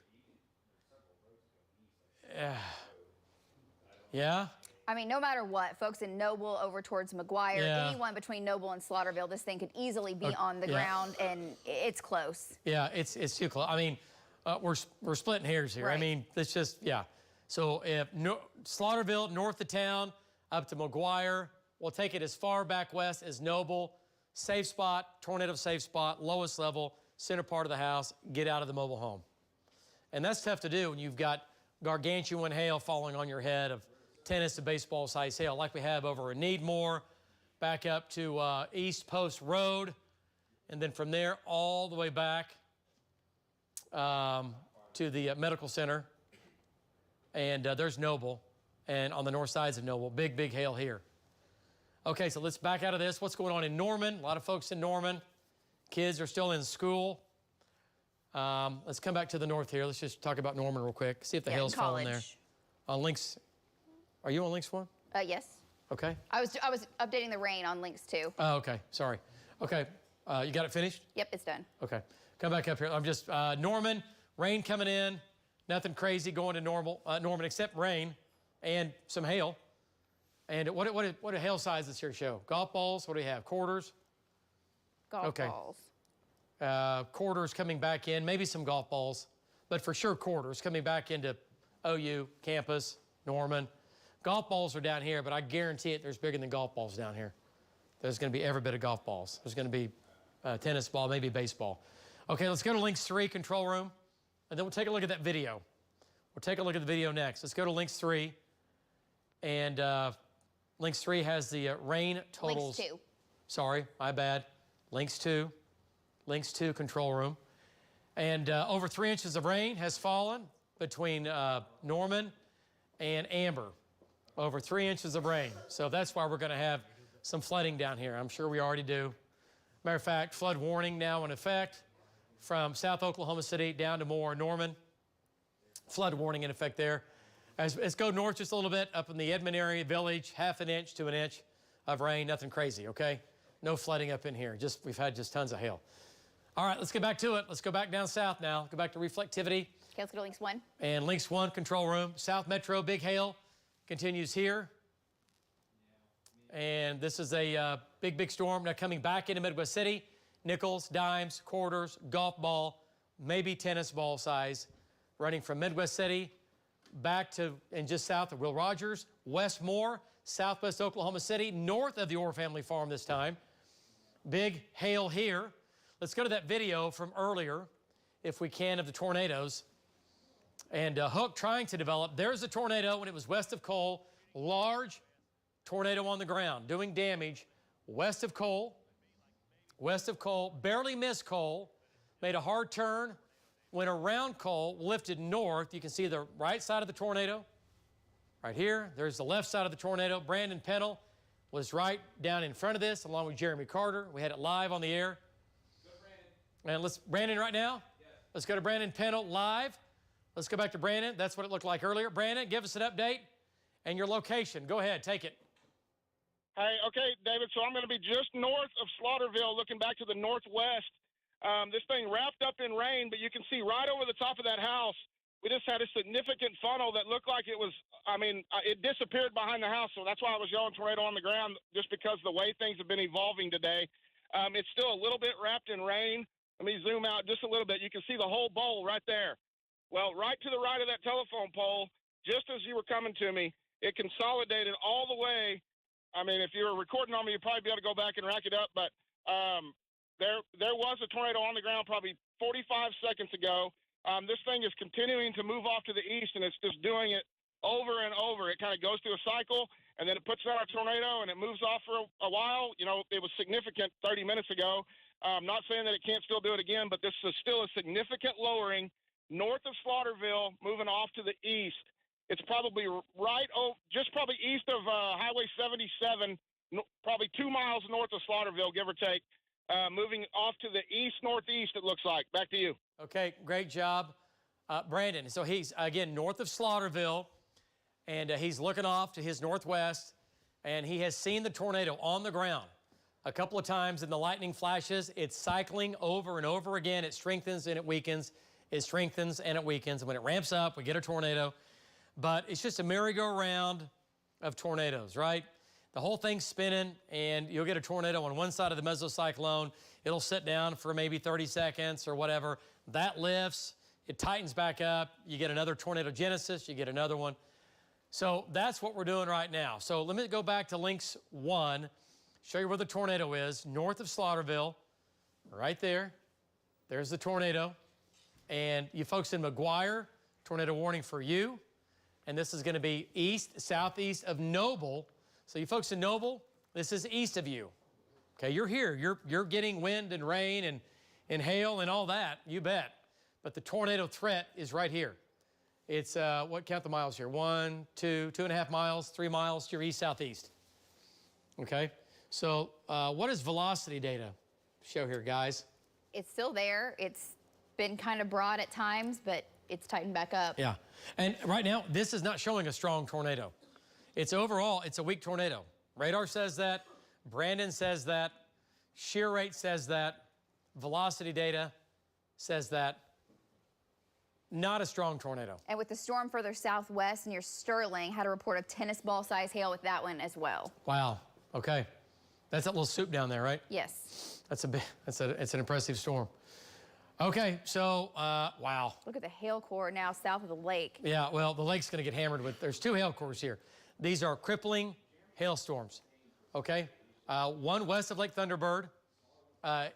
Yeah? I mean, no matter what, folks in Noble over towards McGuire, Yeah. anyone between Noble and Slaughterville, this thing could easily be on the yeah. ground, and it's close. Yeah, it's too close. I mean, we're splitting hairs here. I Right. mean, it's just, yeah. So if Slaughterville, north of town, up to McGuire, we'll take it as far back west as Noble. Safe spot, tornado safe spot, lowest level, center part of the house, get out of the mobile home. And that's tough to do when you've got gargantuan hail falling on your head of tennis to baseball size hail, like we have over in Needmore, back up to East Post Road, and then from there all the way back to the medical center. And there's Noble, and on the north sides of Noble, big hail here. Okay, so let's back out of this. What's going on in Norman? A lot of folks in Norman. Kids are still in school. Let's come back to the north here. Let's just talk about Norman real quick. See if the hail's falling there. On Links, are you on Links 1? Yes. Okay. I was updating the rain on Links 2. Oh, okay. Sorry. Okay. You got it finished? Yep, it's done. Okay. Come back up here. I'm just, Norman, rain coming in. Nothing crazy going to Norman except rain and some hail. And what do hail sizes here show? Golf balls? What do we have? Quarters? Golf Okay. balls. Quarters coming back in, maybe some golf balls, but for sure quarters coming back into OU, campus, Norman. Golf balls are down here, but I guarantee it there's bigger than golf balls down here. There's going to be every bit of golf balls. There's going to be tennis ball, maybe baseball. Okay, let's go to Links 3 control room, and then we'll take a look at that video. We'll take a look at the video next. Let's go to Links 3, and Links 3 has the rain totals. Links 2. Sorry, my bad. Links 2 control room. And over 3 inches of rain has fallen between Norman and Amber. Over 3 inches of rain. So that's why we're going to have some flooding down here. I'm sure we already do. Matter of fact, flood warning now in effect from South Oklahoma City down to Moore, Norman. Flood warning in effect there. Let's go north just a little bit, up in the Edmond area, Village, 1/2 inch to 1 inch of rain, nothing crazy, okay? No flooding up in here, we've had just tons of hail. All right, let's get back to it. Let's go back down south now. Go back to reflectivity. Okay, let's go to Links 1. And Links 1 control room. South Metro, big hail continues here. And this is a big storm now coming back into Midwest City. Nickels, dimes, quarters, golf ball, maybe tennis ball size, running from Midwest City back to, and just south of Will Rogers, Westmore, southwest Oklahoma City, north of the Orr family farm this time. Big hail here. Let's go to that video from earlier, if we can, of the tornadoes. And Hook trying to develop. There's a tornado when it was west of Cole. Large tornado on the ground, doing damage west of Cole. Barely missed Cole. Made a hard turn. Went around Cole, lifted north. You can see the right side of the tornado. Right here. There's the left side of the tornado. Brandon Pennell was right down in front of this, along with Jeremy Carter. We had it live on the air. And Brandon right now? Yes. Let's go to Brandon Pennell live. Let's go back to Brandon. That's what it looked like earlier. Brandon, give us an update and your location. Go ahead, take it. Hey, okay, David, so I'm going to be just north of Slaughterville, looking back to the northwest. This thing wrapped up in rain, but you can see right over the top of that house, we just had a significant funnel that looked like it was, it disappeared behind the house, so that's why I was yelling tornado on the ground, just because the way things have been evolving today. It's still a little bit wrapped in rain. Let me zoom out just a little bit. You can see the whole bowl right there. Well, right to the right of that telephone pole, just as you were coming to me, it consolidated all the way. I mean, if you were recording on me, you'd probably be able to go back and rack it up, but there was a tornado on the ground probably 45 seconds ago. This thing is continuing to move off to the east, and it's just doing it over and over. It kind of goes through a cycle, and then it puts out a tornado, and it moves off for a while. You know, it was significant 30 minutes ago. I'm not saying that it can't still do it again, but this is still a significant lowering north of Slaughterville, moving off to the east. It's probably just probably east of Highway 77, probably 2 miles north of Slaughterville, give or take. Moving off to the east-northeast, it looks like. Back to you. Okay, great job, Brandon. So he's, again, north of Slaughterville, and he's looking off to his northwest, and he has seen the tornado on the ground a couple of times in the lightning flashes. It's cycling over and over again. It strengthens and it weakens. It strengthens and it weakens. And when it ramps up, we get a tornado. But it's just a merry-go-round of tornadoes, right? The whole thing's spinning, and you'll get a tornado on one side of the mesocyclone. It'll sit down for maybe 30 seconds or whatever. That lifts. It tightens back up. You get another tornado genesis. You get another one. So that's what we're doing right now. So let me go back to Lynx 1, show you where the tornado is, north of Slaughterville, right there. There's the tornado. And you folks in McGuire, tornado warning for you. And this is going to be southeast of Noble. So you folks in Noble, this is east of you. Okay, you're here. You're getting wind and rain and hail and all that, you bet. But the tornado threat is right here. It's, count the miles here. 1, 2, 2.5 miles, 3 miles to your east-southeast. Okay, so what does velocity data show here, guys? It's still there. It's been kind of broad at times, but it's tightened back up. Yeah, and right now, this is not showing a strong tornado. It's overall, it's a weak tornado. Radar says that, Brandon says that, shear rate says that, velocity data says that. Not a strong tornado. And with the storm further southwest near Sterling, had a report of tennis ball size hail with that one as well. Wow, okay. That's that little soup down there, right? Yes. It's an impressive storm. Okay, so, wow. Look at the hail core now south of the lake. Yeah, well, the lake's gonna get hammered with, there's 2 hail cores here. These are crippling hailstorms, okay? One west of Lake Thunderbird,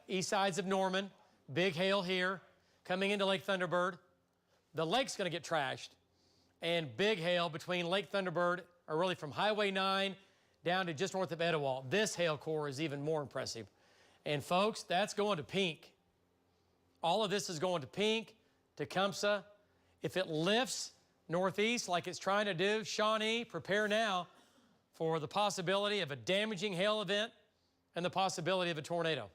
east sides of Norman, big hail here, coming into Lake Thunderbird. The lake's gonna get trashed, and big hail between Lake Thunderbird, or really from Highway 9 down to just north of Etowah. This hail core is even more impressive. And folks, that's going to Pink. All of this is going to Pink, Tecumseh. If it lifts northeast like it's trying to do, Shawnee, prepare now for the possibility of a damaging hail event and the possibility of a tornado.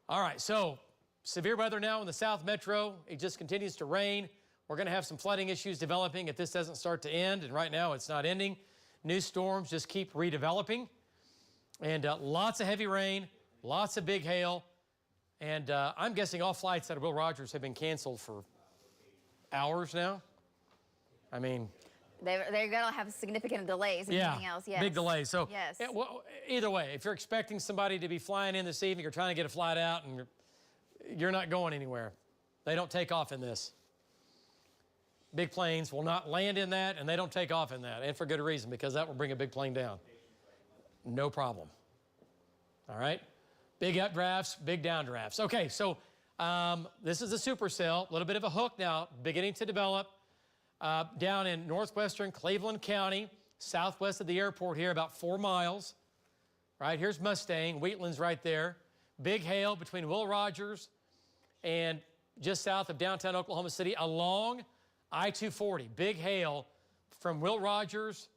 All right, so severe weather now in the South Metro. It just continues to rain. We're going to have some flooding issues developing if this doesn't start to end, and right now it's not ending. New storms just keep redeveloping, and lots of heavy rain, lots of big hail, and I'm guessing all flights out of Will Rogers have been canceled for hours now. I mean, they're going to have significant delays and everything else. Yes. Big delays. So yes. Well, either way, if you're expecting somebody to be flying in this evening or trying to get a flight out and you're not going anywhere, they don't take off in this. Big planes will not land in that, and they don't take off in that, and for good reason, because that will bring a big plane down. No problem. All right? Big updrafts, big downdrafts. Okay, so this is a supercell, a little bit of a hook now, beginning to develop down in northwestern Cleveland County, southwest of the airport here, about 4 miles. Right, here's Mustang, Wheatland's right there. Big hail between Will Rogers and just south of downtown Oklahoma City along I-240. Big hail from Will Rogers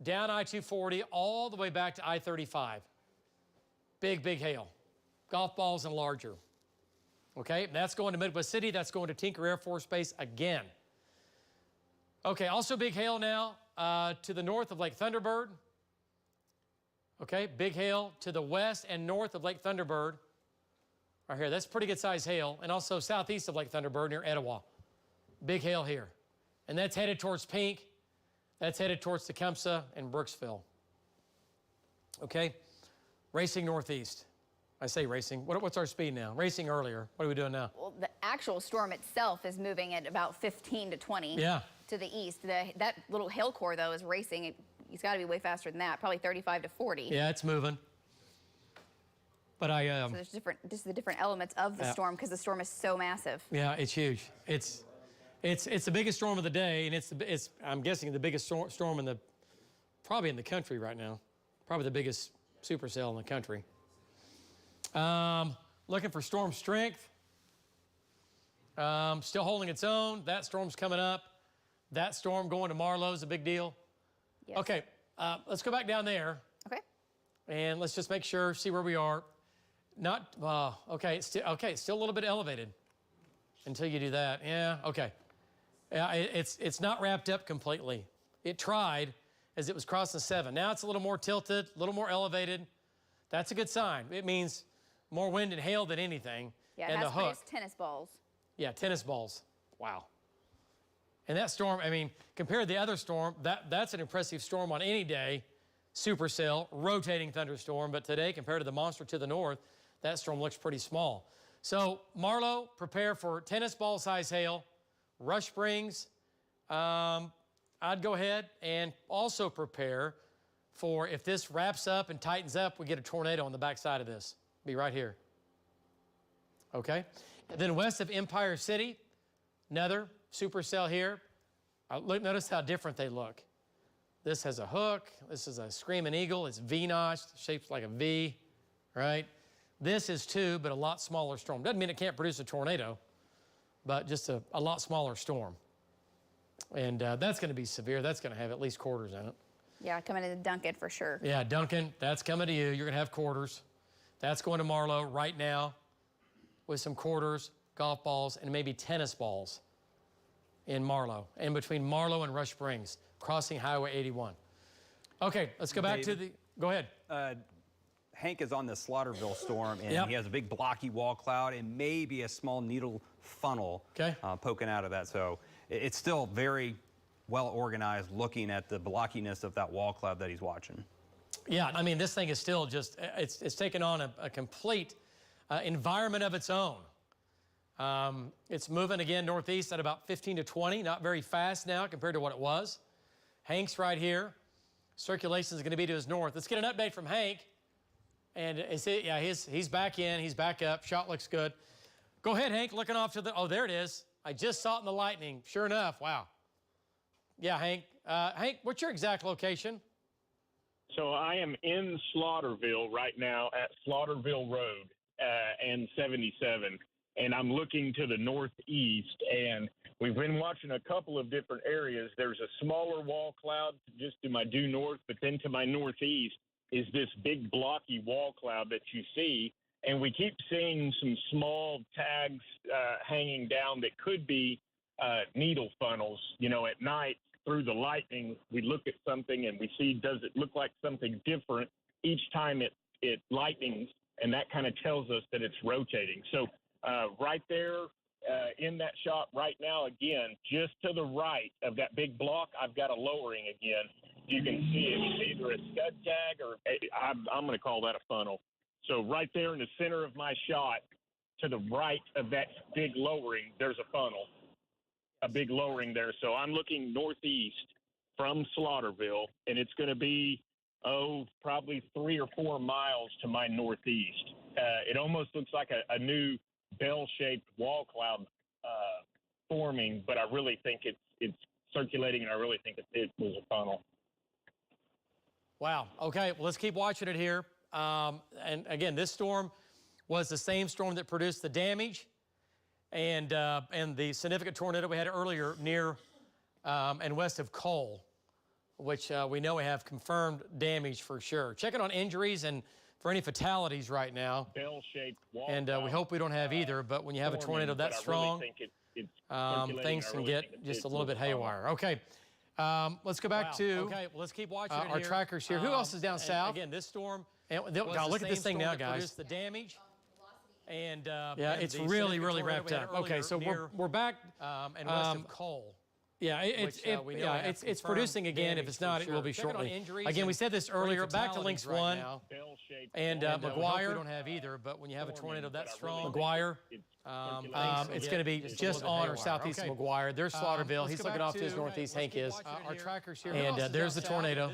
down I-240 all the way back to I-35. Big, big hail. Golf balls and larger. Okay, that's going to Midwest City. That's going to Tinker Air Force Base again. Okay, also big hail now to the north of Lake Thunderbird. Okay, big hail to the west and north of Lake Thunderbird. Right here, that's pretty good size hail. And also southeast of Lake Thunderbird near Etowah. Big hail here. And that's headed towards Pink. That's headed towards Tecumseh and Brooksville. Okay, racing northeast. I say racing. What's our speed now? Racing earlier. What are we doing now? Well, the actual storm itself is moving at about 15 to 20 to the east. That little hail core, though, is racing. It's got to be way faster than that, probably 35 to 40. Yeah, it's moving. But so there's just the different elements of the storm because the storm is so massive. Yeah, it's huge. It's the biggest storm of the day, and it's I'm guessing the biggest storm probably in the country right now. Probably the biggest supercell in the country. Looking for storm strength. Still holding its own. That storm's coming up. That storm going to Marlow is a big deal. Yes. Okay, let's go back down there. Okay. And let's just make sure, see where we are. Not, okay, it's still a little bit elevated until you do that. Yeah, okay. Yeah, it's not wrapped up completely. It tried as it was crossing 7. Now it's a little more tilted, a little more elevated. That's a good sign. It means more wind and hail than anything. Yeah, it and has the hook. produced tennis balls. Yeah, tennis balls. Wow. And that storm, I mean, compared to the other storm, that's an impressive storm on any day. Supercell, rotating thunderstorm. But today, compared to the monster to the north, that storm looks pretty small. So Marlow, prepare for tennis ball size hail. Rush Springs, I'd go ahead and also prepare for, if this wraps up and tightens up, we get a tornado on the backside of this. Be right here. Okay? And then west of Empire City, another supercell here. Notice how different they look. This has a hook. This is a screaming eagle. It's V-notched, shaped like a V, right? This is too, but a lot smaller storm. Doesn't mean it can't produce a tornado, but just a lot smaller storm. And that's going to be severe. That's going to have at least quarters in it. Yeah, coming to Duncan for sure. Yeah, Duncan, that's coming to you. You're going to have quarters. That's going to Marlow right now with some quarters, golf balls, and maybe tennis balls in Marlow, and between Marlow and Rush Springs, crossing Highway 81. Okay, let's go back to the, go ahead. Hank is on the Slaughterville storm, and he has a big blocky wall cloud and maybe a small needle funnel poking out of that. So it's still very well organized looking at the blockiness of that wall cloud that he's watching. Yeah, I mean, this thing is still just, it's taken on a complete environment of its own. It's moving again northeast at about 15 to 20, not very fast now compared to what it was. Hank's right here. Circulation is going to be to his north. Let's get an update from Hank. And he's back in, he's back up. Shot looks good. Go ahead, Hank, looking off to the, oh, there it is. I just saw it in the lightning. Sure enough, wow. Yeah, Hank. Hank, what's your exact location? So I am in Slaughterville right now at Slaughterville Road and 77, and I'm looking to the northeast, and we've been watching a couple of different areas. There's a smaller wall cloud just to my due north, but then to my northeast is this big blocky wall cloud that you see, and we keep seeing some small tags hanging down that could be needle funnels. You know, at night through the lightning, we look at something and we see, does it look like something different each time it lightnings, and that kind of tells us that it's rotating. So right there in that shot right now, again, just to the right of that big block, I've got a lowering again. You can see it's either a scud tag or I'm going to call that a funnel. So right there in the center of my shot, to the right of that big lowering, there's a funnel, a big lowering there. So I'm looking northeast from Slaughterville, and it's going to be, probably 3 or 4 miles to my northeast. It almost looks like a new bell-shaped wall cloud forming, but I really think it's circulating, and I really think it was a funnel. Wow. Okay, well, let's keep watching it here. And again, this storm was the same storm that produced the damage and the significant tornado we had earlier near and west of Cole, which we know we have confirmed damage for sure. Checking on injuries and for any fatalities right now. Bell-shaped wall and we hope we don't have either, but when you have a tornado that strong, things can get just a little bit haywire. Okay. Let's go back to Okay, well, let's keep watching our trackers here. Who else is down south? Again, this storm. God, look at this thing now, guys. The damage. And yeah, it's really wrapped up. Okay, so we're back and west of Cole. Yeah, it's producing again. If it's not, it will be shortly. Again, we said this earlier. Back to Lynx 1 and McGuire. We don't have either, but when you have a tornado that strong, McGuire. It's going to be just on or southeast of McGuire. There's Slaughterville. He's looking off to his northeast. Hank is. Our trackers here. And there's the tornado.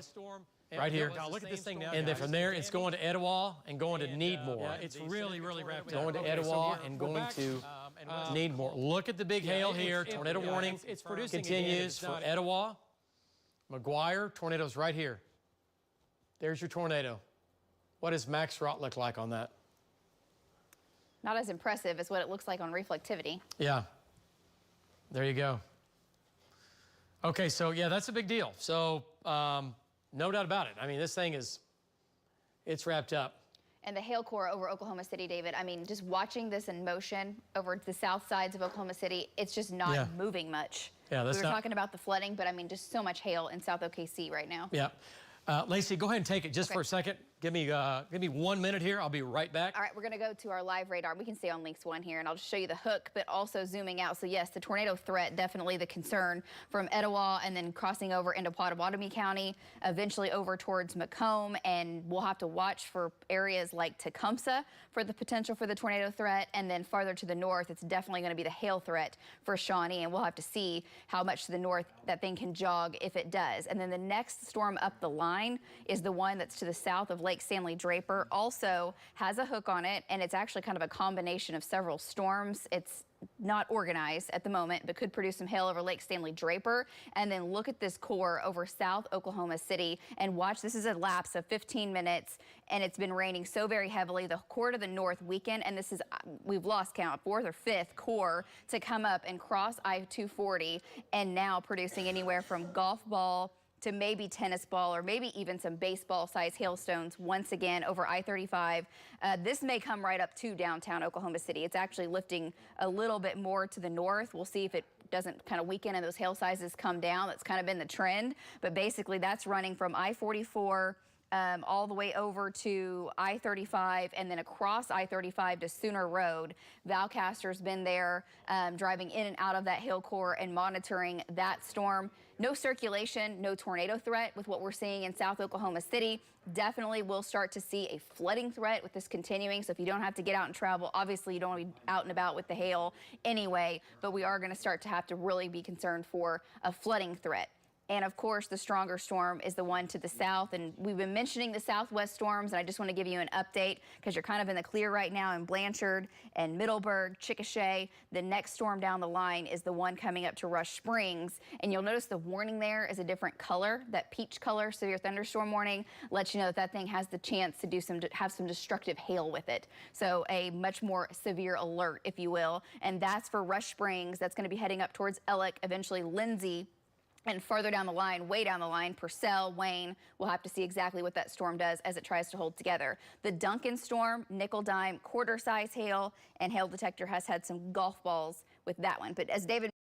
Right here. God, look at this thing now. And then from there, it's going to Etowah and going to Needmore. Yeah, it's really wrapped up. Going to Etowah and going to Needmore. Look at the big hail here. Tornado warning continues for Etowah. McGuire, tornadoes right here. There's your tornado. What does max rot look like on that? Not as impressive as what it looks like on reflectivity. Yeah. There you go. Okay, so yeah, that's a big deal. So no doubt about it. I mean, this thing it's wrapped up. And the hail core over Oklahoma City, David, I mean, just watching this in motion over the south sides of Oklahoma City, it's just not moving much. Yeah, that's we were talking about the flooding, but I mean, just so much hail in South OKC right now. Yeah. Lacey, go ahead and take it just for a second. Give me 1 minute here. I'll be right back. All right, we're going to go to our live radar. We can stay on links 1 here, and I'll just show you the hook, but also zooming out. So, yes, the tornado threat, definitely the concern from Etowah and then crossing over into Pottawatomie County, eventually over towards Macomb, and we'll have to watch for areas like Tecumseh for the potential for the tornado threat, and then farther to the north, it's definitely going to be the hail threat for Shawnee, and we'll have to see how much to the north that thing can jog if it does. And then the next storm up the line is the one that's to the south of Lake Stanley Draper, also has a hook on it, and it's actually kind of a combination of several storms. It's not organized at the moment, but could produce some hail over Lake Stanley Draper. And then look at this core over South Oklahoma City and watch. This is a lapse of 15 minutes, and it's been raining so very heavily. The core to the north weakened, and this is, we've lost count, 4th or 5th core to come up and cross I-240, and now producing anywhere from golf ball to maybe tennis ball or maybe even some baseball-sized hailstones once again over I-35. This may come right up to downtown Oklahoma City. It's actually lifting a little bit more to the north. We'll see if it doesn't kind of weaken and those hail sizes come down. That's kind of been the trend. But basically, that's running from I-44 all the way over to I-35 and then across I-35 to Sooner Road. Val Castor's been there driving in and out of that hail core and monitoring that storm. No circulation, no tornado threat with what we're seeing in South Oklahoma City. Definitely we'll start to see a flooding threat with this continuing. So if you don't have to get out and travel, obviously you don't want to be out and about with the hail anyway, but we are going to start to have to really be concerned for a flooding threat. And of course, the stronger storm is the one to the south. And we've been mentioning the southwest storms, and I just want to give you an update because you're kind of in the clear right now in Blanchard and Middleburg, Chickasha. The next storm down the line is the one coming up to Rush Springs. And you'll notice the warning there is a different color. That peach color, severe thunderstorm warning, lets you know that thing has the chance to have some destructive hail with it. So a much more severe alert, if you will. And that's for Rush Springs. That's going to be heading up towards Ellick, eventually Lindsay. And further down the line, way down the line, Purcell, Wayne, we'll have to see exactly what that storm does as it tries to hold together. The Duncan storm, nickel dime, quarter-size hail, and hail detector has had some golf balls with that one. But as David